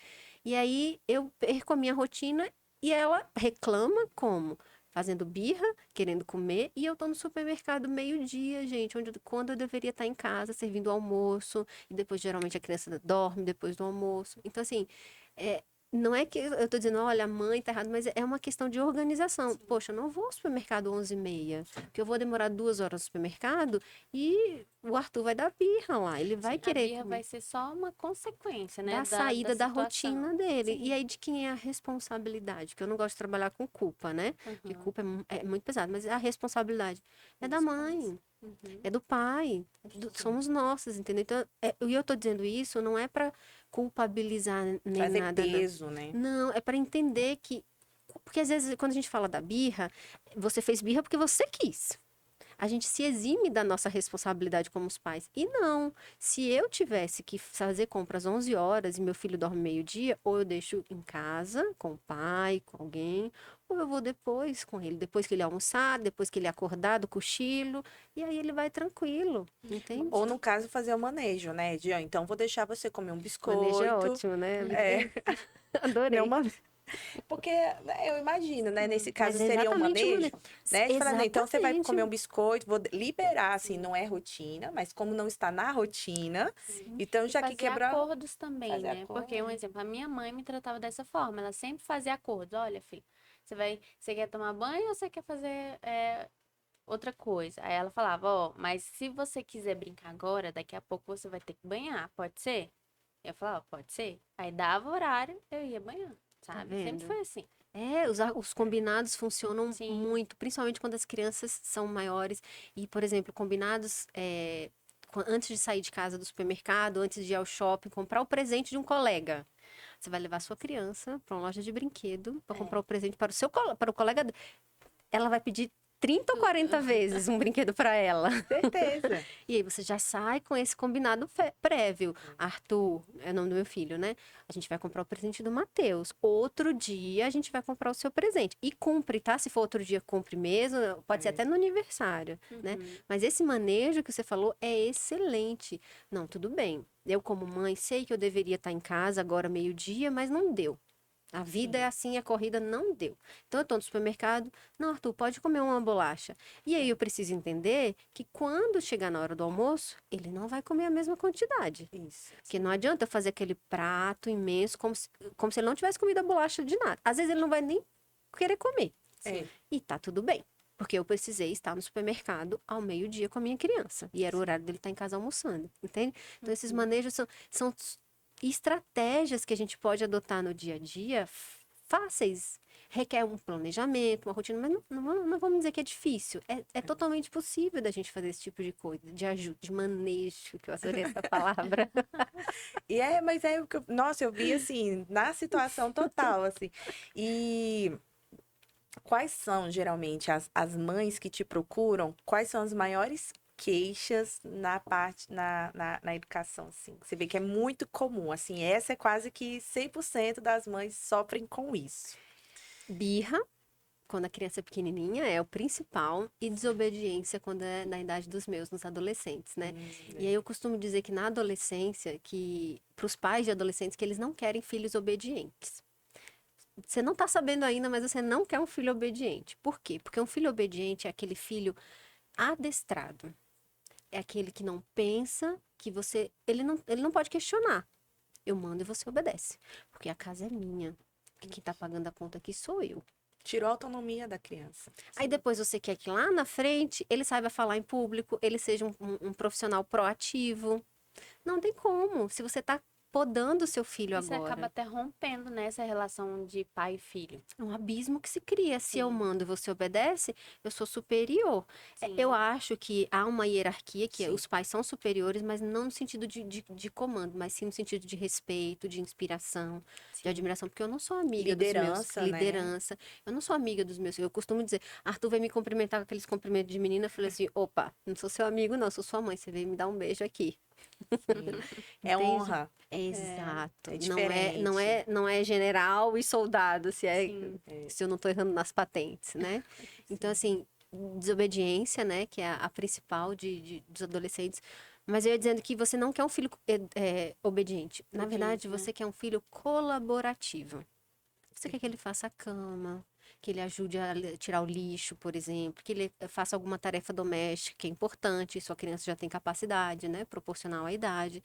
e aí eu perco a minha rotina e ela reclama como? Fazendo birra, querendo comer, e eu tô no supermercado meio-dia, gente, quando eu deveria estar em casa, servindo o almoço, e depois geralmente a criança dorme depois do almoço. Então, assim, é, não é que eu tô dizendo, olha, a mãe tá errada, mas é uma questão de organização. Poxa, eu não vou ao supermercado 11h30, porque eu vou demorar 2 horas no supermercado e o Arthur vai dar birra lá, ele vai A querer birra vai ser só uma consequência, né, da saída da situação. rotina dele. Sim. E aí, de quem é a responsabilidade? Porque eu não gosto de trabalhar com culpa, né? Porque Uhum. culpa é muito pesado, mas a responsabilidade é da mãe, Uhum. é do pai, somos nossas, entendeu? Então, e eu tô dizendo isso não é para culpabilizar nem Trazer nada, não. peso, né? Não, é para entender que. Porque às vezes, quando a gente fala da birra, você fez birra porque você quis. A gente se exime da nossa responsabilidade como os pais. E não, se eu tivesse que fazer compras 11 horas e meu filho dorme meio-dia, ou eu deixo em casa com o pai, com alguém, ou eu vou depois com ele, depois que ele almoçar, depois que ele acordar do cochilo, e aí ele vai tranquilo, entende? Ou no caso, fazer o manejo, né? De, ó, então vou deixar você comer um Manejo é biscoito. ótimo, né? É, Adorei. não porque né, eu imagino, né? Nesse caso Mas é seria um exatamente o manejo, manejo. né? De falar, não, então você vai Exatamente. comer um biscoito, vou liberar, assim, não é rotina, mas como não está na rotina, então E já que fazer quebrar, acordos também, fazer né? acordo. Porque, um exemplo, a minha mãe me tratava dessa forma. Ela sempre fazia acordos. Olha, filho, você quer tomar banho ou você quer fazer outra coisa? Aí ela falava, ó, mas se você quiser brincar agora, daqui a pouco você vai ter que banhar, pode ser? Eu falava, pode ser. Aí dava horário, eu ia banhar, Tá sabe? Sempre vendo? foi assim. Os combinados funcionam Sim. muito, principalmente quando as crianças são maiores. E, por exemplo, combinados antes de sair de casa do supermercado, antes de ir ao shopping, comprar o presente de um colega. Você vai levar sua criança para uma loja de brinquedo para comprar o presente para para o colega. Ela vai pedir 30 ou 40 vezes um brinquedo para ela. Certeza. E aí você já sai com esse combinado prévio. Arthur, é o nome do meu filho, né? A gente vai comprar o presente do Matheus. Outro dia a gente vai comprar o seu presente. E cumpre, tá? Se for outro dia, cumpre mesmo. Pode ser até no aniversário, né? Mas esse manejo que você falou é excelente. Não, tudo bem. Eu, como mãe, sei que eu deveria estar em casa agora meio-dia, mas não deu. A vida é assim, a corrida não deu. Então eu tô no supermercado, não, Arthur, pode comer uma bolacha. E aí eu preciso entender que quando chegar na hora do almoço, ele não vai comer a mesma quantidade. Isso. Porque não adianta eu fazer aquele prato imenso como se ele não tivesse comido a bolacha de nada. Às vezes ele não vai nem querer comer. É. E tá tudo bem. Porque eu precisei estar no supermercado ao meio-dia com a minha criança. E era o horário dele estar em casa almoçando, entende? Então esses manejos são estratégias que a gente pode adotar no dia a dia, fáceis. Requer um planejamento, uma rotina, mas não vamos dizer que é difícil. É totalmente possível da gente fazer esse tipo de coisa, de ajuda, de manejo, que eu adorei essa palavra. E mas é o que nossa, eu vi assim, na situação total, assim. E quais são, geralmente, as mães que te procuram, quais são as maiores queixas na parte, na educação, assim? Você vê que é muito comum, assim, essa é quase que 100% das mães sofrem com isso. Birra, quando a criança é pequenininha, é o principal, e desobediência quando é na idade dos meus, nos adolescentes, né? E aí eu costumo dizer que na adolescência, que para os pais de adolescentes, que eles não querem filhos obedientes. Você não tá sabendo ainda, mas você não quer um filho obediente. Por quê? Porque um filho obediente é aquele filho adestrado. É aquele que não pensa, que você. Ele não pode questionar. Eu mando e você obedece. Porque a casa é minha. Quem tá pagando a conta aqui sou eu. Tirou a autonomia da criança. Aí depois você quer que lá na frente ele saiba falar em público, ele seja um profissional proativo. Não tem como. Se você tá podando o seu filho Isso acaba agora. até rompendo, né, essa relação de pai e filho. É um abismo que se cria. Se eu Sim. mando e você obedece, eu sou superior. Sim. Eu acho que há uma hierarquia, que Sim. os pais são superiores, mas não no sentido de comando, mas sim no sentido de respeito, de inspiração, de admiração. Porque eu não sou amiga dos meus. Liderança, né? Liderança. Eu não sou amiga dos meus. Eu costumo dizer, Arthur vai me cumprimentar com aqueles cumprimentos de menina. Eu falei assim, opa, não sou seu amigo, não, sou sua mãe. Você veio me dar um beijo aqui. É Entende? honra. Exato. É Não é general e soldado, Sim. se eu não estou errando nas patentes, né? Então, assim, desobediência, né, que é a principal dos adolescentes. Mas eu ia dizendo que você não quer um filho obediente. Na verdade, né? você quer um filho colaborativo. Você quer que ele faça a cama, que ele ajude a tirar o lixo, por exemplo, que ele faça alguma tarefa doméstica, que é importante, sua criança já tem capacidade, né, proporcional à idade.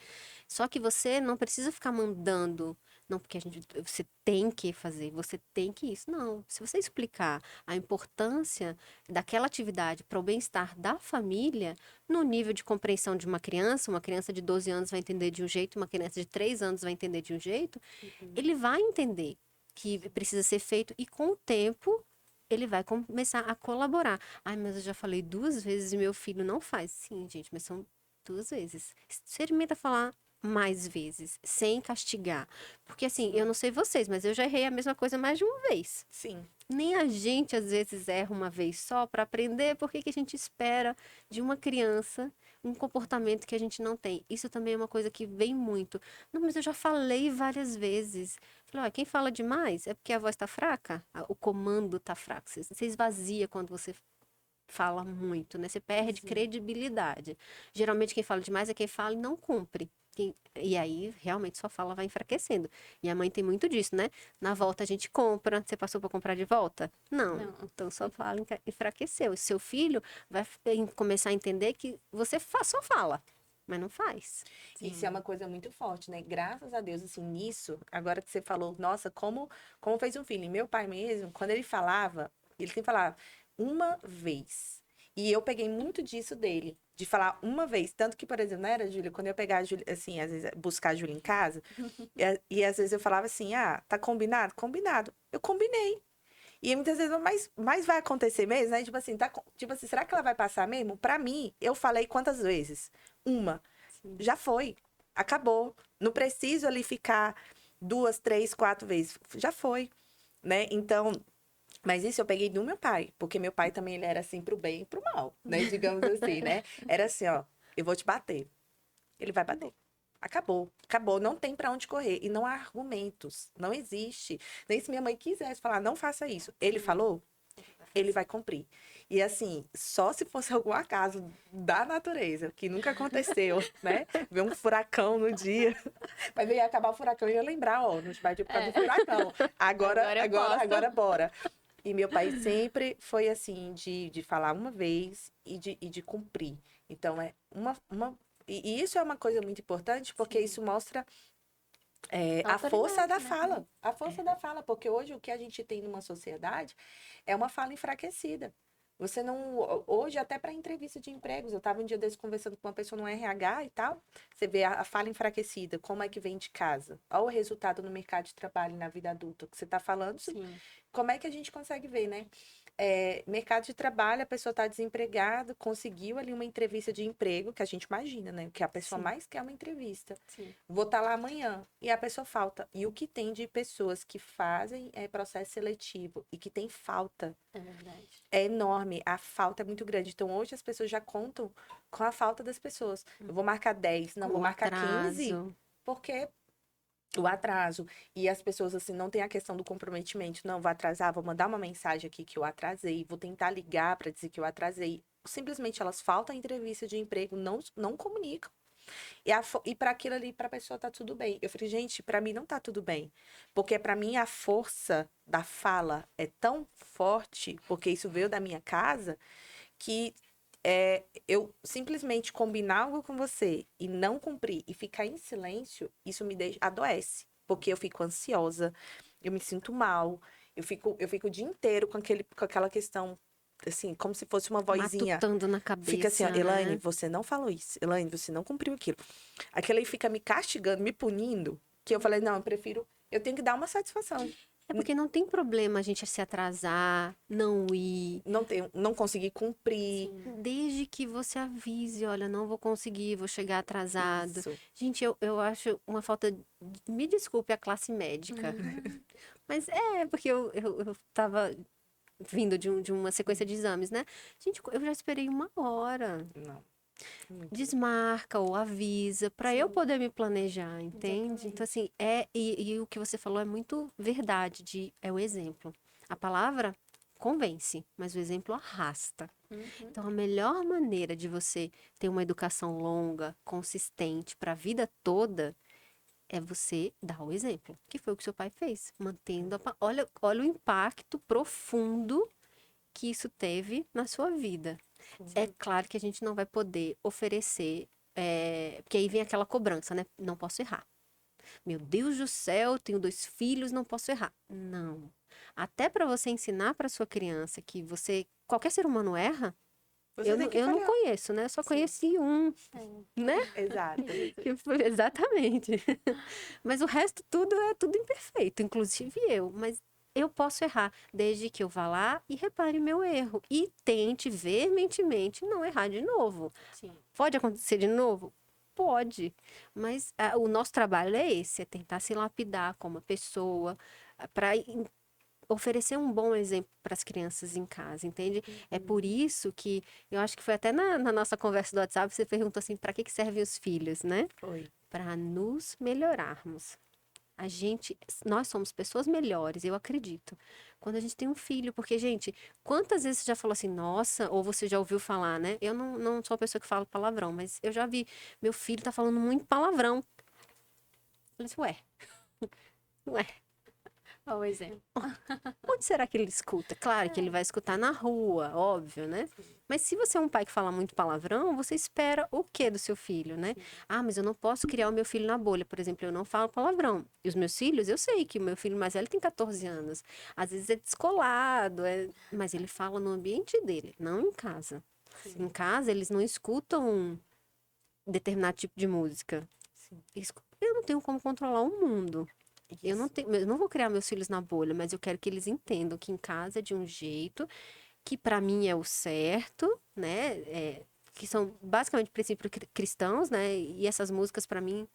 Só que você não precisa ficar mandando, não, porque você tem que fazer, você tem que isso. Não, se você explicar a importância daquela atividade para o bem-estar da família, no nível de compreensão de uma criança de 12 anos vai entender de um jeito, uma criança de 3 anos vai entender de um jeito, ele vai entender que precisa ser feito e com o tempo ele vai começar a colaborar. Ai, mas eu já falei 2 vezes e meu filho não faz. Sim, gente, mas são 2 vezes. Experimenta falar mais vezes, sem castigar. Porque assim, eu não sei vocês, mas eu já errei a mesma coisa mais de uma vez. Sim. Nem a gente às vezes erra uma vez só para aprender porque que a gente espera de uma criança um comportamento que a gente não tem. Isso também é uma coisa que vem muito. Não, mas eu já falei várias vezes. Falei, quem fala demais é porque a voz está fraca, o comando está fraco. Você esvazia quando você fala muito, né? Você perde credibilidade. Geralmente quem fala demais é quem fala e não cumpre. E aí, realmente, sua fala vai enfraquecendo. E a mãe tem muito disso, né? Na volta a gente compra. Você passou para comprar de volta? Não. Então, sua fala enfraqueceu. E seu filho vai começar a entender que você só fala, mas não faz. Isso é uma coisa muito forte, né? Graças a Deus, assim, nisso, agora que você falou, nossa, como fez um filho. Meu pai mesmo, quando ele falava, ele sempre falava uma vez. E eu peguei muito disso dele, de falar uma vez. Tanto que, por exemplo, não era, Júlia, quando eu pegar a Júlia, assim, às vezes, buscar a Júlia em casa, e às vezes eu falava assim, tá combinado? Combinado. Eu combinei. E muitas vezes, mas vai acontecer mesmo, né? Tipo assim, tipo assim, será que ela vai passar mesmo? Pra mim, eu falei quantas vezes? Uma. Já foi. Acabou. Não preciso ali ficar 2, 3, 4 vezes. Já foi, né? Então, mas isso eu peguei do meu pai, porque meu pai também ele era assim pro bem e pro mal, né? Digamos assim, né? Era assim, ó, eu vou te bater. Ele vai bater. Acabou, acabou, não tem pra onde correr e não há argumentos, não existe. Nem se minha mãe quisesse falar, não faça isso. Ele falou, ele vai cumprir. E assim, só se fosse algum acaso da natureza, que nunca aconteceu, né? Ver um furacão no dia. Mas ia acabar o furacão e eu ia lembrar, ó, não te bate por causa do furacão. Agora bora. E meu pai sempre foi assim, de falar uma vez e de cumprir. Então, é e isso é uma coisa muito importante, porque isso mostra a força da Autoridade, né? fala. A força da fala, porque hoje o que a gente tem numa sociedade é uma fala enfraquecida. Você não. Hoje, até para entrevista de empregos, eu estava um dia desses conversando com uma pessoa no RH e tal. Você vê a fala enfraquecida, como é que vem de casa. Olha o resultado no mercado de trabalho na vida adulta que você está falando. Sim. Como é que a gente consegue ver, né? Mercado de trabalho, a pessoa está desempregada, conseguiu ali uma entrevista de emprego, que a gente imagina, né? Que a pessoa mais quer é uma entrevista. Sim. Vou estar lá amanhã. E a pessoa falta. E o que tem de pessoas que fazem processo seletivo e que tem falta É verdade. é enorme. A falta é muito grande. Então, hoje as pessoas já contam com a falta das pessoas. Eu vou marcar 10, não, vou marcar 15, porque o atraso. E as pessoas, assim, não tem a questão do comprometimento. Não, vou atrasar, vou mandar uma mensagem aqui que eu atrasei, vou tentar ligar para dizer que eu atrasei. Simplesmente elas faltam a entrevista de emprego, não comunicam. E para aquilo ali, para a pessoa tá tudo bem. Eu falei, gente, para mim não tá tudo bem. Porque para mim a força da fala é tão forte, porque isso veio da minha casa, que eu simplesmente combinar algo com você e não cumprir e ficar em silêncio, isso me deixa, adoece. Porque eu fico ansiosa, eu me sinto mal, eu fico o dia inteiro com aquela questão, assim, como se fosse uma vozinha. Matutando na cabeça, Fica assim, ó, Elaine, né? você não falou isso. Elaine, você não cumpriu aquilo. Aquilo aí fica me castigando, me punindo, que eu falei, não, eu tenho que dar uma satisfação. É porque não tem problema a gente se atrasar, não ir. Não conseguir cumprir. Desde que você avise, olha, não vou conseguir, vou chegar atrasado. Isso. Gente, eu acho uma falta. Me desculpe a classe médica, mas porque eu tava vindo de uma sequência de exames, né? Gente, eu já esperei 1 hora. Não. Muito. Desmarca ou avisa para eu Sim. poder me planejar, entende? Exatamente. Então, assim, e o que você falou é muito verdade, é o exemplo. A palavra convence, mas o exemplo arrasta. Então, a melhor maneira de você ter uma educação longa, consistente para a vida toda é você dar o exemplo, que foi o que seu pai fez, mantendo olha o impacto profundo que isso teve na sua vida. É claro que a gente não vai poder oferecer, porque aí vem aquela cobrança, né? Não posso errar. Meu Deus do céu, tenho 2 filhos, não posso errar. Não. Até para você ensinar para sua criança que qualquer ser humano erra, Você tem que eu não falhar. conheço, né? Eu só conheci um, né? Exato. Exatamente. Mas o resto tudo é tudo imperfeito, inclusive eu. Mas eu posso errar, desde que eu vá lá e repare meu erro. E tente veementemente não errar de novo. Sim. Pode acontecer de novo? Pode. Mas o nosso trabalho é esse, é tentar se lapidar como pessoa, para oferecer um bom exemplo para as crianças em casa, entende? É por isso que eu acho que foi até na nossa conversa do WhatsApp, você perguntou assim, para que servem os filhos, né? Foi. Para nos melhorarmos. Nós somos pessoas melhores, eu acredito, quando a gente tem um filho, porque, gente, quantas vezes você já falou assim, nossa, ou você já ouviu falar, né? Eu não sou a pessoa que fala palavrão, mas eu já vi, meu filho tá falando muito palavrão. Eu falei assim, ué, Qual o exemplo? onde será que ele escuta? Claro que ele vai escutar na rua, óbvio, né? Mas se você é um pai que fala muito palavrão, você espera o quê do seu filho, né? Ah, mas eu não posso criar o meu filho na bolha. Por exemplo, eu não falo palavrão. E os meus filhos, eu sei que o meu filho mais velho tem 14 anos. Às vezes é descolado, mas ele fala no ambiente dele, não em casa. Em casa, eles não escutam um determinado tipo de música. Sim. Eu não tenho como controlar o mundo. Eu não vou criar meus filhos na bolha, mas eu quero que eles entendam que em casa é de um jeito, que para mim é o certo, né? Que são basicamente princípios cristãos, né? E essas músicas para mim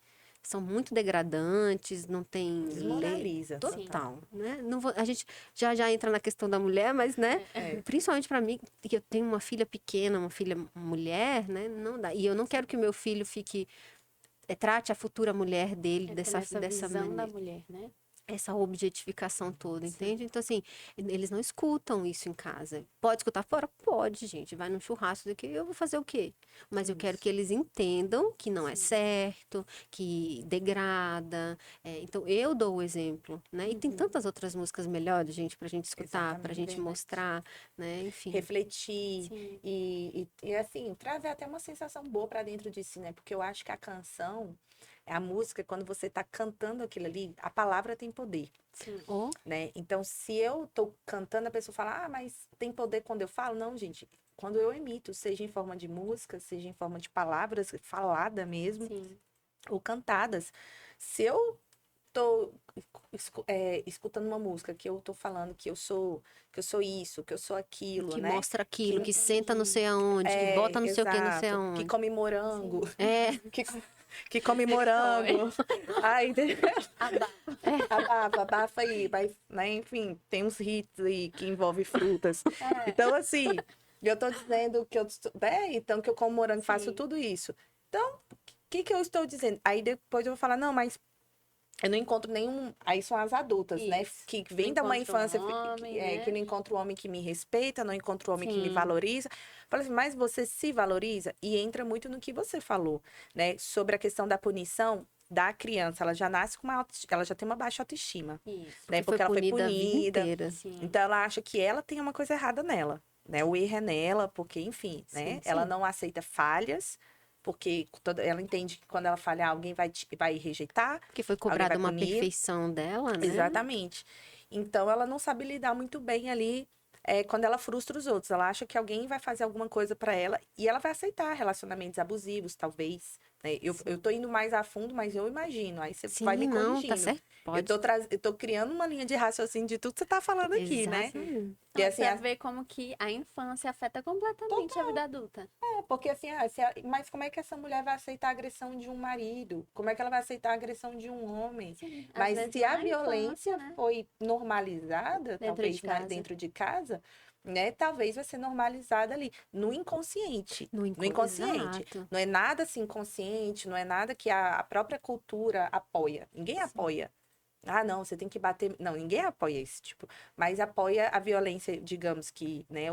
são muito degradantes, não tem Desmoraliza. total, né? Não vou, a gente já entra na questão da mulher, mas, né? Principalmente para mim, que eu tenho uma filha pequena, uma filha mulher, né? Não dá. E eu não quero que o meu filho fique trate a futura mulher dele dessa visão maneira. da mulher, né? Essa objetificação toda, entende? Então, assim, eles não escutam isso em casa. Pode escutar fora? Pode, gente. Vai num churrasco daqui, eu vou fazer o quê? Mas eu quero que eles entendam que não é certo, que degrada. Então, eu dou o exemplo, né? E tem tantas outras músicas melhores, gente, pra gente escutar, pra Exatamente, gente verdade. mostrar, né? Enfim. Refletir Sim. e assim, trazer até uma sensação boa pra dentro de si, né? Porque eu acho que a canção, a música, quando você tá cantando aquilo ali, a palavra tem poder, Sim. Ó, né? Então, se eu tô cantando, a pessoa fala, ah, mas tem poder quando eu falo? Não, gente. Quando eu emito, seja em forma de música, seja em forma de palavras, falada mesmo, Sim. ou cantadas. Se eu tô escutando uma música que eu tô falando que eu sou isso, que eu sou aquilo, que né? mostra aquilo, Que- que senta não sei aonde, que bota não sei o que, não sei exato. Que aonde. come morango, É, que come morango. Ai, entendeu? Abafa aí, vai, né? Enfim, tem uns hits aí que envolvem frutas. Então, assim, eu tô dizendo que então que eu como morango, faço Sim. tudo isso. Então, o que eu estou dizendo? Aí depois eu vou falar, não, mas Eu não encontro nenhum. Aí são as adultas, né? Isso. Que Não vem da uma encontra um infância homem, que né? não encontra o homem que me respeita, não encontra o homem que me Sim. valoriza. Fala assim, mas você se valoriza e entra muito no que você falou, né? Sobre a questão da punição da criança. Ela já nasce com ela já tem uma baixa autoestima, Isso. né? Porque foi Porque ela foi punida a vida punida. inteira. Sim. Então ela acha que ela tem uma coisa errada nela, né? O erro é nela, porque, enfim, né? Sim, Ela sim. não aceita falhas, porque ela entende que quando ela falhar, alguém vai rejeitar, Porque foi alguém cobrada vai uma punir. perfeição dela, né? Exatamente. Então ela não sabe lidar muito bem ali quando ela frustra os outros. Ela acha que alguém vai fazer alguma coisa pra ela e ela vai aceitar relacionamentos abusivos, talvez, né? Eu tô indo mais a fundo, mas eu imagino. Aí você vai me Sim, não, tá corrigindo. certo. Pode. Eu tô criando uma linha de raciocínio de tudo que você tá falando aqui, né? Exatamente. E Não, assim, você vê como que a infância afeta completamente a vida adulta. porque assim, mas como é que essa mulher vai aceitar a agressão de um marido? Como é que ela vai aceitar a agressão de um homem? Sim. Às Mas vezes se a na violência infância, né? foi normalizada, Dentro talvez de casa. dentro de casa, né? Talvez vai ser normalizada ali, no inconsciente. No inconsciente. Exato. Não é nada assim inconsciente, não é nada que a própria cultura apoia. Ninguém apoia. Ah, não, você tem que bater. Não, ninguém apoia esse tipo. Mas apoia a violência, digamos que, né,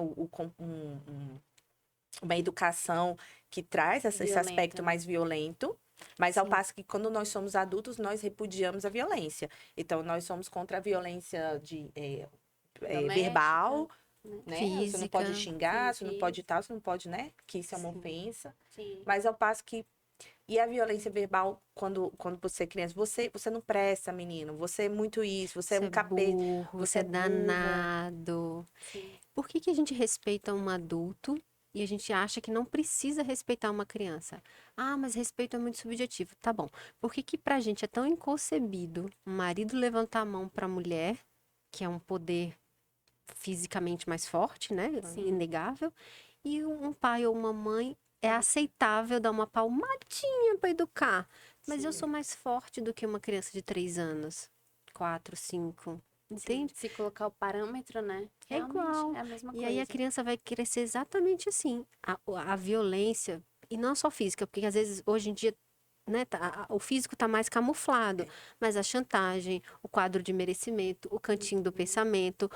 uma educação que traz esse Violenta, aspecto né? mais violento, mas ao Sim. passo que quando nós somos adultos, nós repudiamos a violência. Então, nós somos contra a violência Doméstica, verbal, né? né? Você não pode Física. xingar, você não Sim, pode tal, você não pode, né? Que isso é uma Sim. ofensa. Sim. Mas ao passo que. E a violência verbal, quando você é criança, você não presta, menino. Você é muito isso, você é Você um é capeta, burro, você você é é burro. danado. Sim. Por que que a gente respeita um adulto e a gente acha que não precisa respeitar uma criança? Ah, mas respeito é muito subjetivo. Tá bom. Por que que pra gente é tão inconcebido um marido levantar a mão pra mulher, que é um poder fisicamente mais forte, né? Sim. Inegável, e um pai ou uma mãe é aceitável dar uma palmadinha pra educar. Mas eu Sim. sou mais forte do que uma criança de 3 anos, 4, 5. Entende? Se colocar o parâmetro, né? É Realmente igual. é a mesma E aí a coisa. criança vai crescer exatamente assim. A violência, e não só física, porque às vezes hoje em dia, né, o físico está mais camuflado, mas a chantagem, o quadro de merecimento, o cantinho do pensamento,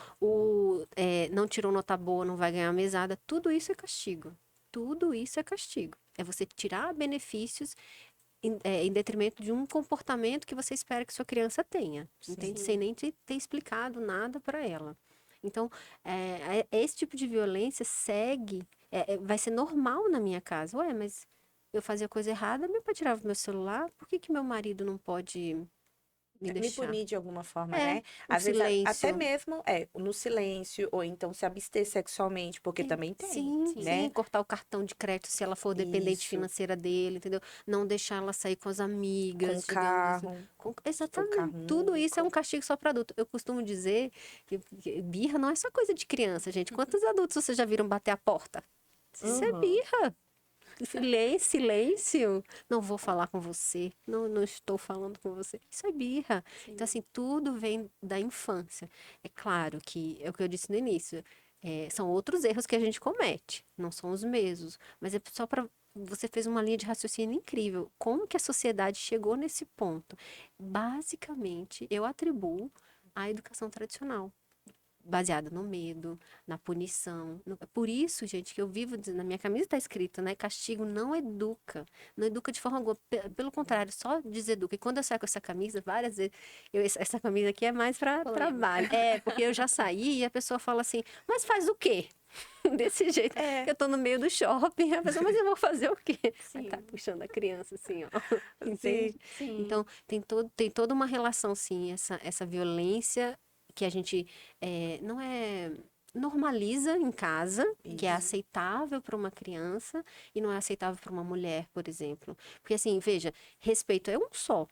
não tirou nota boa, não vai ganhar mesada, tudo isso é castigo. Tudo isso é castigo. É você tirar benefícios em detrimento de um comportamento que você espera que sua criança tenha, entende? Sim. Sem nem ter explicado nada para ela. Então, esse tipo de violência segue, vai ser normal na minha casa. Ué, mas eu fazia coisa errada, meu pai tirava meu celular, por que que meu marido não pode me Me deixar? punir de alguma forma, É, né? o Às vezes até silêncio. mesmo no silêncio, ou então se abster sexualmente, porque também tem, Sim, Sim. sim, né? cortar o cartão de crédito se ela for dependente Isso, financeira dele, entendeu? Não deixar ela sair com as com amigas, digamos assim. carro, o Exatamente. Tudo isso é um carrunco. castigo só para adulto. Eu costumo dizer que birra não é só coisa de criança, gente. Quantos adultos vocês já viram bater a porta? Isso é Uhum. birra. Silêncio, silêncio. Não vou falar com você. Não, não estou falando com você. Isso é birra. Sim. Então, assim, tudo vem da infância. É claro que é o que eu disse no início. São outros erros que a gente comete. Não são os mesmos. Mas é só para. Você fez uma linha de raciocínio incrível. Como que a sociedade chegou nesse ponto? Basicamente, eu atribuo à educação tradicional baseada no medo, na punição. É por isso, gente, que eu vivo dizendo, na minha camisa está escrito, né? Castigo não educa. Não educa de forma alguma. Pelo contrário, só deseduca. E quando eu saio com essa camisa, várias vezes, essa camisa aqui é mais para Polêmica. trabalho. Porque eu já saí e a pessoa fala assim, mas faz o quê? Desse jeito. É, Eu tô no meio do shopping, a pessoa, mas eu vou fazer o quê? Aí Sim. tá puxando a criança, assim, ó. sim. Entende? Sim. Então, tem toda uma relação, sim, essa violência que a gente não normaliza em casa, que é Isso. aceitável para uma criança e não é aceitável para uma mulher, por exemplo. Porque assim, veja, respeito é um só.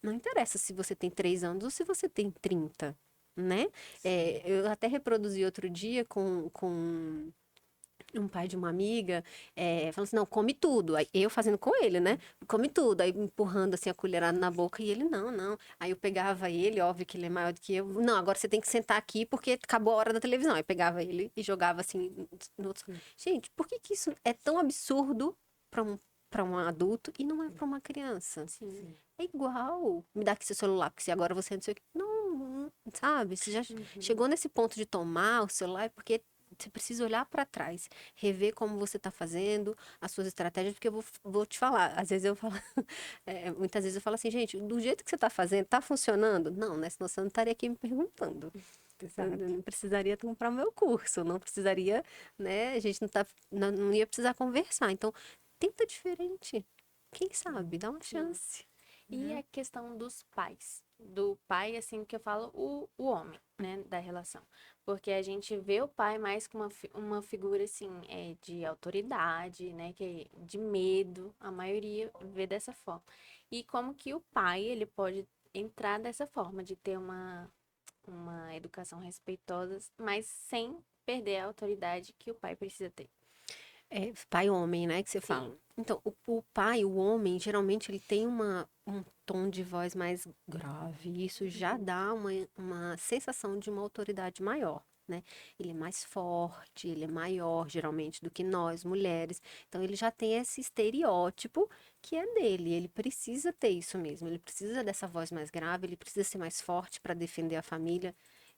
Não interessa se você tem 3 anos ou se você tem 30, né? Eu até reproduzi outro dia com um pai de uma amiga, falando assim, não, come tudo. Aí eu fazendo com ele, né? Come tudo. Aí empurrando assim a colherada na boca e ele, não, não. Aí eu pegava ele, óbvio que ele é maior do que eu. Não, agora você tem que sentar aqui porque acabou a hora da televisão. Aí pegava ele e jogava assim no outro. Gente, por que que isso é tão absurdo para um adulto e não é para uma criança? Sim. É igual. Me dá aqui seu celular, porque se agora você não sei o quê. Não, sabe? Você já chegou nesse ponto de tomar o celular, é porque você precisa olhar para trás, rever como você está fazendo, as suas estratégias, porque eu vou te falar. Às vezes eu falo, muitas vezes eu falo assim, gente, do jeito que você está fazendo, está funcionando? Não, né? Senão você não estaria aqui me perguntando. Eu não precisaria comprar o meu curso, não precisaria, né? A gente não ia precisar conversar. Então, tenta diferente. Quem sabe? Dá uma chance. E a questão dos pais. Do pai, assim, que eu falo, o homem, né, da relação. Porque a gente vê o pai mais como uma figura, assim, de autoridade, né, de medo. A maioria vê dessa forma. E como que o pai, ele pode entrar dessa forma, de ter uma educação respeitosa, mas sem perder a autoridade que o pai precisa ter. É, pai homem, né, que você fala. Sim. Então, o pai, o homem, geralmente ele tem um tom de voz mais grave. Isso já dá uma sensação de uma autoridade maior, né? Ele é mais forte, ele é maior, geralmente, do que nós, mulheres. Então, ele já tem esse estereótipo que é dele. Ele precisa ter isso mesmo. Ele precisa dessa voz mais grave, ele precisa ser mais forte para defender a família.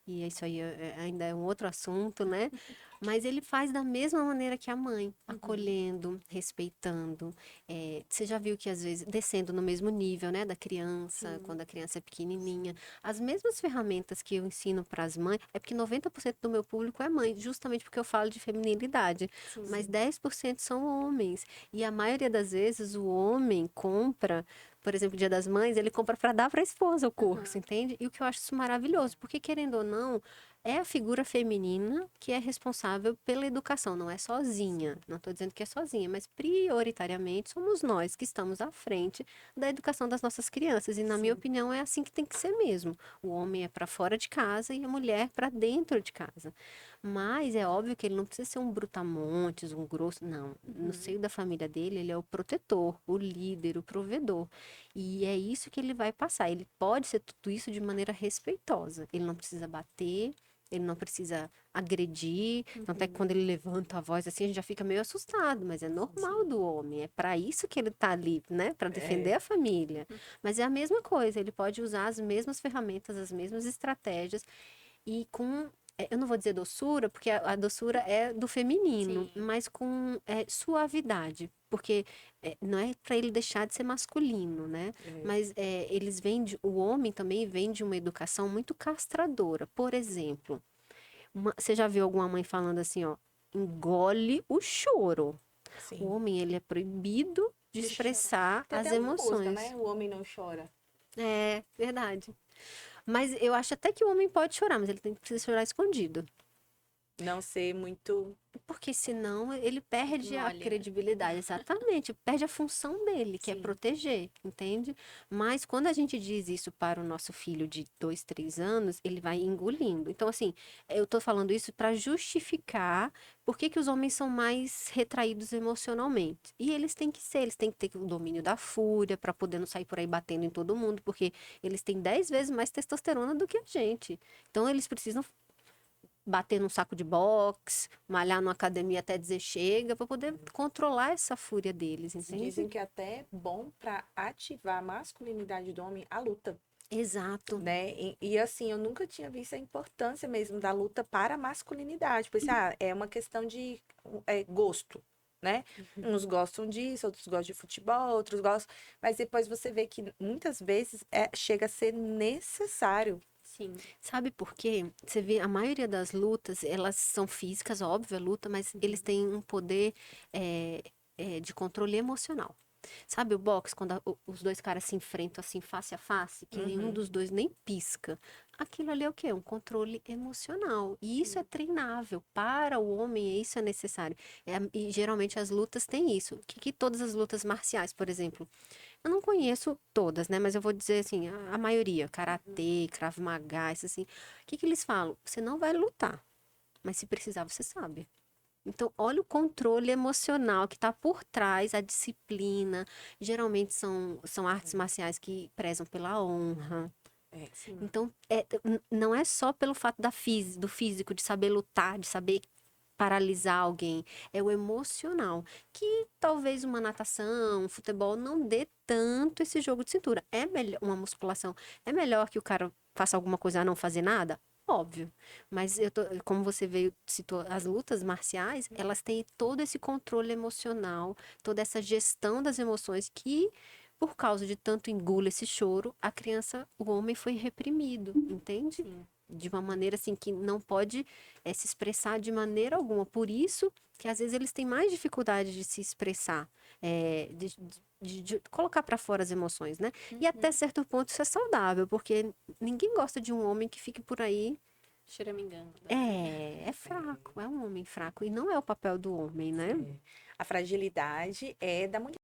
E isso aí ainda é um outro assunto, né? Mas ele faz da mesma maneira que a mãe, acolhendo, respeitando. Você já viu que às vezes, descendo no mesmo nível, né, da criança, quando a criança é pequenininha, as mesmas ferramentas que eu ensino para as mães, é porque 90% do meu público é mãe, justamente porque eu falo de feminilidade, mas 10% são homens. E a maioria das vezes o homem compra, por exemplo, Dia das Mães, ele compra para dar para a esposa o curso, entende? E o que eu acho isso maravilhoso, porque querendo ou não, é a figura feminina que é responsável pela educação, não é sozinha. Não estou dizendo que é sozinha, mas prioritariamente somos nós que estamos à frente da educação das nossas crianças. E, na minha opinião, é assim que tem que ser mesmo. O homem é para fora de casa e a mulher para dentro de casa. Mas é óbvio que ele não precisa ser um brutamontes, um grosso. Não. No seio da família dele, ele é o protetor, o líder, o provedor. E é isso que ele vai passar. Ele pode ser tudo isso de maneira respeitosa. Ele não precisa bater. Ele não precisa agredir. Tanto é que quando ele levanta a voz assim, a gente já fica meio assustado, mas é normal do homem. É para isso que ele tá ali, né? Para defender a família. Mas é a mesma coisa, ele pode usar as mesmas ferramentas, as mesmas estratégias e com. Eu não vou dizer doçura, porque a doçura é do feminino, Sim. mas com suavidade, porque não é para ele deixar de ser masculino, né? Mas o homem também vem de uma educação muito castradora. Por exemplo, você já viu alguma mãe falando assim, ó, engole o choro. O Sim. homem, ele é proibido de expressar Tem as até uma música, emoções. né? O homem não chora. É, verdade. Mas eu acho até que o homem pode chorar, mas ele tem que precisar chorar escondido. Não ser muito. Porque senão ele perde a Mole, né? credibilidade, exatamente, perde a função dele, que é Sim. proteger, entende? Mas quando a gente diz isso para o nosso filho de 2, 3 anos, ele vai engolindo. Então, assim, eu tô falando isso para justificar por que que os homens são mais retraídos emocionalmente. E eles têm que ter o domínio da fúria para poder não sair por aí batendo em todo mundo, porque eles têm 10 vezes mais testosterona do que a gente. Então, eles precisam bater num saco de boxe, malhar numa academia até dizer chega, para poder controlar essa fúria deles, entende? Dizem que é até bom para ativar a masculinidade do homem a luta, Exato. né? Assim, eu nunca tinha visto a importância mesmo da luta para a masculinidade. Pois, é uma questão de gosto. Né? Uns gostam disso, outros gostam de futebol, outros gostam. Mas depois você vê que muitas vezes chega a ser necessário. Sim. Sabe por quê? Você vê, a maioria das lutas, elas são físicas, óbvio, é luta, mas eles têm um poder de controle emocional. Sabe o boxe, quando os dois caras se enfrentam assim, face a face, que nenhum dos dois nem pisca? Aquilo ali é o quê? Um controle emocional. E isso é treinável. Para o homem, isso é necessário. E geralmente as lutas têm isso. Que todas as lutas marciais, por exemplo, eu não conheço todas, né? Mas eu vou dizer assim, a maioria, karatê, Krav Maga, isso assim. O que que eles falam? Você não vai lutar, mas se precisar, você sabe. Então, olha o controle emocional que está por trás, a disciplina. Geralmente são artes marciais que prezam pela honra. Sim. Então, não é só pelo fato do físico, de saber lutar, de saber paralisar alguém, é o emocional, que talvez uma natação, um futebol não dê tanto esse jogo de cintura. É melhor, uma musculação, é melhor que o cara faça alguma coisa a não fazer nada? Óbvio, mas como você veio, citou, as lutas marciais, elas têm todo esse controle emocional, toda essa gestão das emoções que, por causa de tanto engolir esse choro, a criança, o homem foi reprimido, entende? Sim. De uma maneira assim que não pode se expressar de maneira alguma. Por isso que às vezes eles têm mais dificuldade de se expressar, de colocar para fora as emoções, né? E até certo ponto isso é saudável, porque ninguém gosta de um homem que fique por aí. Choramingando. É fraco, é um homem fraco. E não é o papel do homem, né? A fragilidade é da mulher.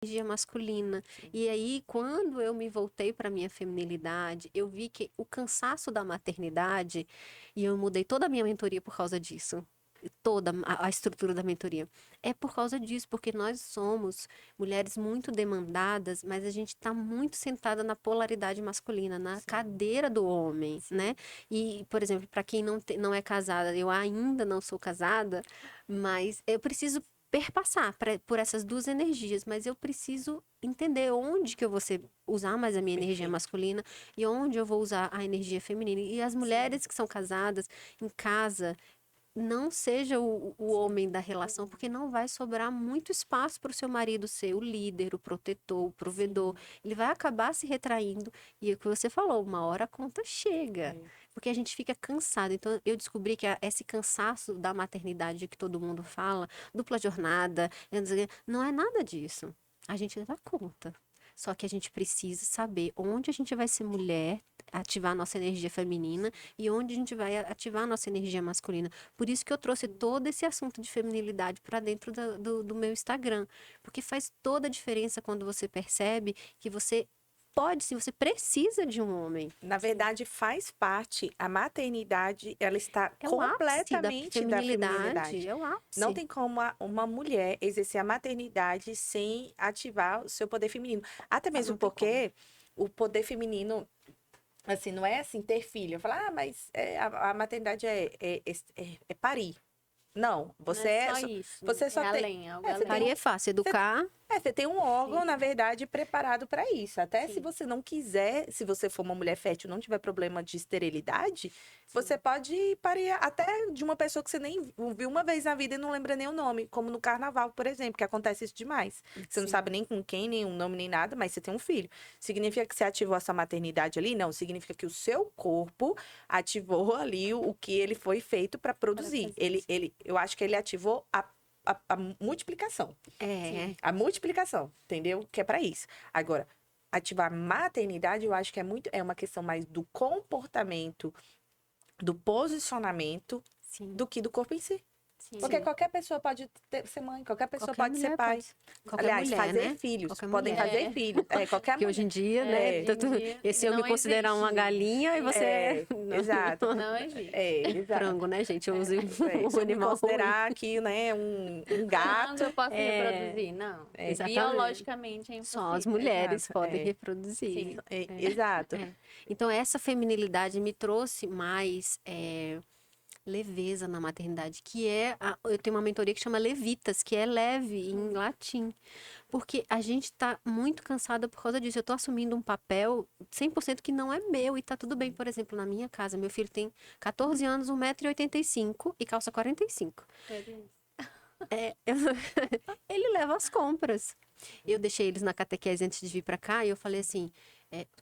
energia masculina. E aí, quando eu me voltei para minha feminilidade, eu vi que o cansaço da maternidade, e eu mudei toda a minha mentoria por causa disso. Toda a estrutura da mentoria. É por causa disso, porque nós somos mulheres muito demandadas, mas a gente está muito sentada na polaridade masculina, na cadeira do homem, né? E, por exemplo, para quem não é casada, eu ainda não sou casada, mas eu preciso perpassar por essas duas energias, mas eu preciso entender onde que eu vou usar mais a minha energia Perfeito. masculina e onde eu vou usar a energia feminina. E as mulheres que são casadas em casa, não seja o homem da relação, porque não vai sobrar muito espaço para o seu marido ser o líder, o protetor, o provedor. Ele vai acabar se retraindo. E é o que você falou, uma hora a conta chega. Porque a gente fica cansado. Então, eu descobri que esse cansaço da maternidade que todo mundo fala, dupla jornada, não é nada disso. A gente dá conta. Só que a gente precisa saber onde a gente vai ser mulher, ativar a nossa energia feminina e onde a gente vai ativar a nossa energia masculina. Por isso que eu trouxe todo esse assunto de feminilidade para dentro do meu Instagram. Porque faz toda a diferença quando você percebe que você pode, sim, você precisa de um homem. Na verdade, faz parte, a maternidade, ela está É o ápice completamente da feminilidade. é o ápice. Não tem como uma mulher exercer a maternidade sem ativar o seu poder feminino. Até mesmo Não tem porque o poder feminino, assim, não é assim, ter filho. Falar, mas a maternidade é parir. Não, você Não é é. só isso. Você só é tem. além, algo você além. tem Faria é fácil, educar. você tem um órgão, Sim. na verdade, preparado para isso. Até se Sim. você não quiser, se você for uma mulher fértil e não tiver problema de esterilidade, você pode parir até de uma pessoa que você nem viu uma vez na vida e não lembra nem o nome, como no carnaval, por exemplo, que acontece isso demais. Você não Sim. sabe nem com quem, nem o nome, nem nada, mas você tem um filho. Significa que você ativou essa maternidade ali? Não, significa que o seu corpo ativou ali o que ele foi feito para produzir. fazer. Eu acho que ele ativou a multiplicação. É. A multiplicação, entendeu? Que é para isso. Agora, ativar a maternidade, eu acho que é uma questão mais do comportamento, do posicionamento, Sim. do que do corpo em si. Sim. Porque qualquer pessoa pode ser mãe, qualquer pessoa Qualquer pode ser mulher pai. pode. Qualquer Aliás, mulher, fazer né? filhos. Qualquer Podem mulher. fazer filhos. Qualquer Porque hoje em dia, né? Hoje em tanto- dia esse homem não considera uma existe galinha e você é. Exato. Não existe. Exato. Frango, né, gente? Eu uso Se um eu me animal ruim. considerar aqui, né, um gato. Quando eu posso É, reproduzir? Não. exatamente. Biologicamente é impossível. Só as mulheres Exato, podem é. reproduzir. Sim. Exato. É. Então, essa feminilidade me trouxe mais leveza na maternidade, que eu tenho uma mentoria que chama Levitas, que é leve em latim. Porque a gente tá muito cansada por causa disso. Eu tô assumindo um papel 100% que não é meu e tá tudo bem. Por exemplo, na minha casa, meu filho tem 14 anos, 1,85 m e calça 45. Ele leva as compras. Eu deixei eles na catequese antes de vir pra cá e eu falei assim,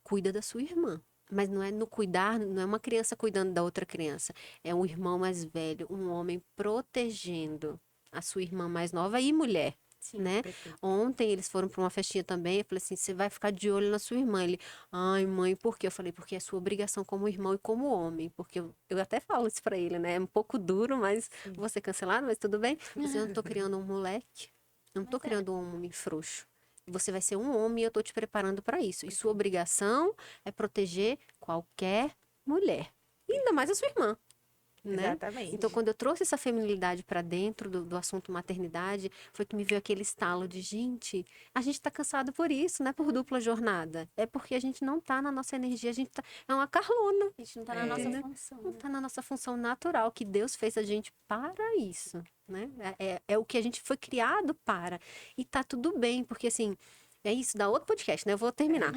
cuida da sua irmã. Mas não é no cuidar, não é uma criança cuidando da outra criança. É um irmão mais velho, um homem protegendo a sua irmã mais nova e mulher. Sim. Né? Perfeito. Ontem eles foram para uma festinha também. Eu falei assim: você vai ficar de olho na sua irmã. Ele, ai, mãe, por quê? Eu falei: porque é sua obrigação como irmão e como homem. Porque eu até falo isso para ele, né? É um pouco duro, mas vou ser cancelado, mas tudo bem. Mas eu não tô criando um moleque, não tô criando um homem frouxo. Você vai ser um homem e eu tô te preparando para isso. E sua obrigação é proteger qualquer mulher, ainda mais a sua irmã. Né? Exatamente. Então, quando eu trouxe essa feminilidade para dentro do assunto maternidade, foi que me veio aquele estalo de, gente, a gente tá cansado por isso, não é por dupla jornada. É porque a gente não tá na nossa energia, é uma carlona. A gente não tá na nossa Né? função. Não Né? tá na nossa função natural, que Deus fez a gente para isso, né? É o que a gente foi criado para. E tá tudo bem, porque assim, é isso, dá outro podcast, né? Eu vou terminar.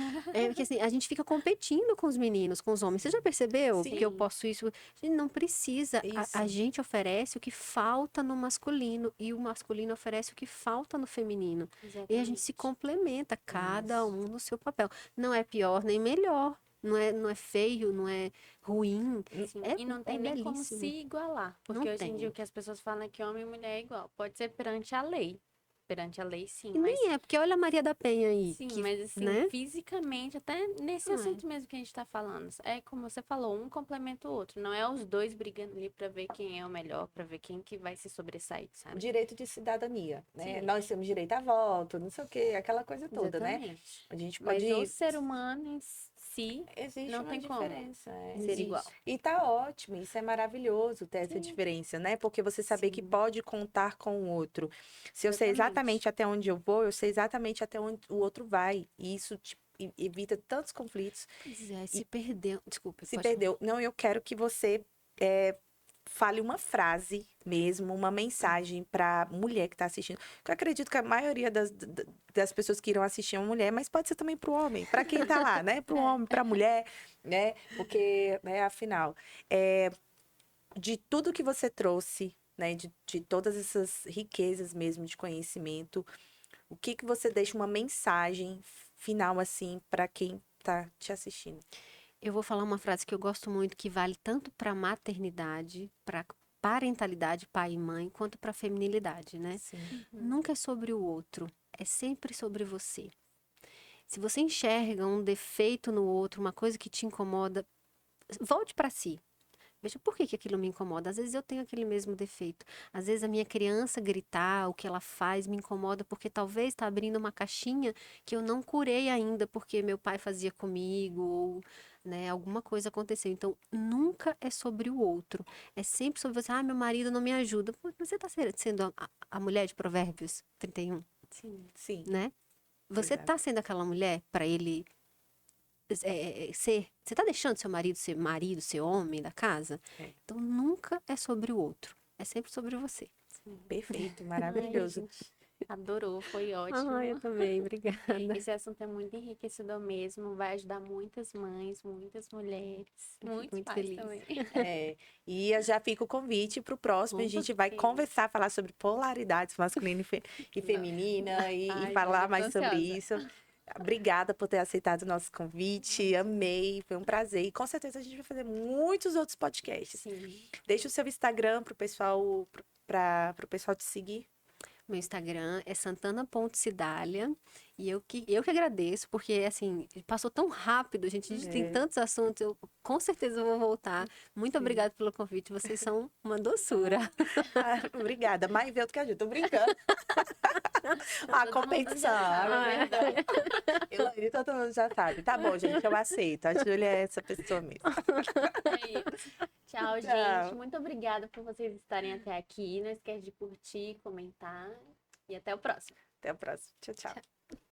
Porque assim, a gente fica competindo com os meninos, com os homens. Você já percebeu Sim. que eu posso isso? A gente não precisa. Isso. A gente oferece o que falta no masculino e o masculino oferece o que falta no feminino. E a gente se complementa, cada um no seu papel. Não é pior nem melhor. Não é feio, não é ruim. Sim, É- e não tem é nem como belíssimo. se igualar. Porque Não hoje em tem. dia o que as pessoas falam é que homem e mulher é igual. Pode ser perante a lei. perante a lei, sim, E mas nem é, porque olha a Maria da Penha aí. sim, que, mas assim, né? fisicamente, até nesse Não é. assunto mesmo que a gente tá falando, é como você falou, um complementa o outro, não é os dois brigando ali pra ver quem é o melhor, pra ver quem que vai se sobressair, O sabe? direito de cidadania, né? Sim. Nós temos direito a voto, não sei o quê, aquela coisa toda, né? Exatamente. A gente Mas o pode. ser humano em si Existe não uma tem como diferença. ser igual. E tá ótimo, isso é maravilhoso ter essa Sim. diferença, né? Porque você saber que Sim. pode contar com o outro. Se eu sei Exatamente. exatamente até onde eu vou, eu sei exatamente até onde o outro vai. E isso evita tantos conflitos. Pois é, se perdeu. Desculpa, Se pode falar. perdeu. Não, eu quero que você fale uma frase mesmo, uma mensagem para mulher que está assistindo. Eu acredito que a maioria das pessoas que irão assistir é uma mulher, mas pode ser também para o homem, para quem está lá, né? Para o homem, para a mulher, né? Porque, né, afinal, de tudo que você trouxe, né? De todas essas riquezas mesmo de conhecimento, o que que você deixa uma mensagem final assim para quem está te assistindo? Eu vou falar uma frase que eu gosto muito, que vale tanto para maternidade, para parentalidade, pai e mãe, quanto para feminilidade, né? Sim. Nunca é sobre o outro, é sempre sobre você. Se você enxerga um defeito no outro, uma coisa que te incomoda, volte para si. Veja por que aquilo me incomoda. Às vezes eu tenho aquele mesmo defeito. Às vezes a minha criança gritar, o que ela faz me incomoda porque talvez está abrindo uma caixinha que eu não curei ainda porque meu pai fazia comigo ou, né, alguma coisa aconteceu. Então, nunca é sobre o outro. É sempre sobre você. Ah, meu marido não me ajuda. Pô, você está sendo a mulher de Provérbios 31, Sim. né? Você Exato. está sendo aquela mulher para ele ser. Você tá deixando seu marido, ser homem da casa? É. Então nunca é sobre o outro. É sempre sobre você. Perfeito, Ai, maravilhoso. gente, adorou, foi Ah, ótimo. eu também, obrigada. Esse assunto é muito enriquecedor mesmo, vai ajudar muitas mães, muitas mulheres, Eu fico muitos muito pais feliz. também. E eu já fica o convite para o próximo. A Opa. gente vai Sim. conversar, falar sobre polaridades masculina e feminina e Ai, falar gente, eu tô mais sobre ansiosa. isso. Obrigada por ter aceitado o nosso convite. Amei, foi um prazer. E com certeza a gente vai fazer muitos outros podcasts. Sim. Deixa o seu Instagram para o pessoal, para o pessoal te seguir. Meu Instagram é santana.cidália. E eu que agradeço, porque assim, passou tão rápido, gente. A gente tem tantos assuntos. Eu com certeza vou voltar. Muito obrigada pelo convite. Vocês são uma doçura. Obrigada. Mais veio do que a gente. Tô brincando. A Todo mundo competição. já sabe, é verdade. Elaine, todo mundo já sabe. Tá bom, gente, eu aceito. A Júlia é essa pessoa mesmo. É isso. Tchau, gente. Muito obrigada por vocês estarem até aqui. Não esquece de curtir, comentar e até o próximo. Até a próxima. Tchau, tchau.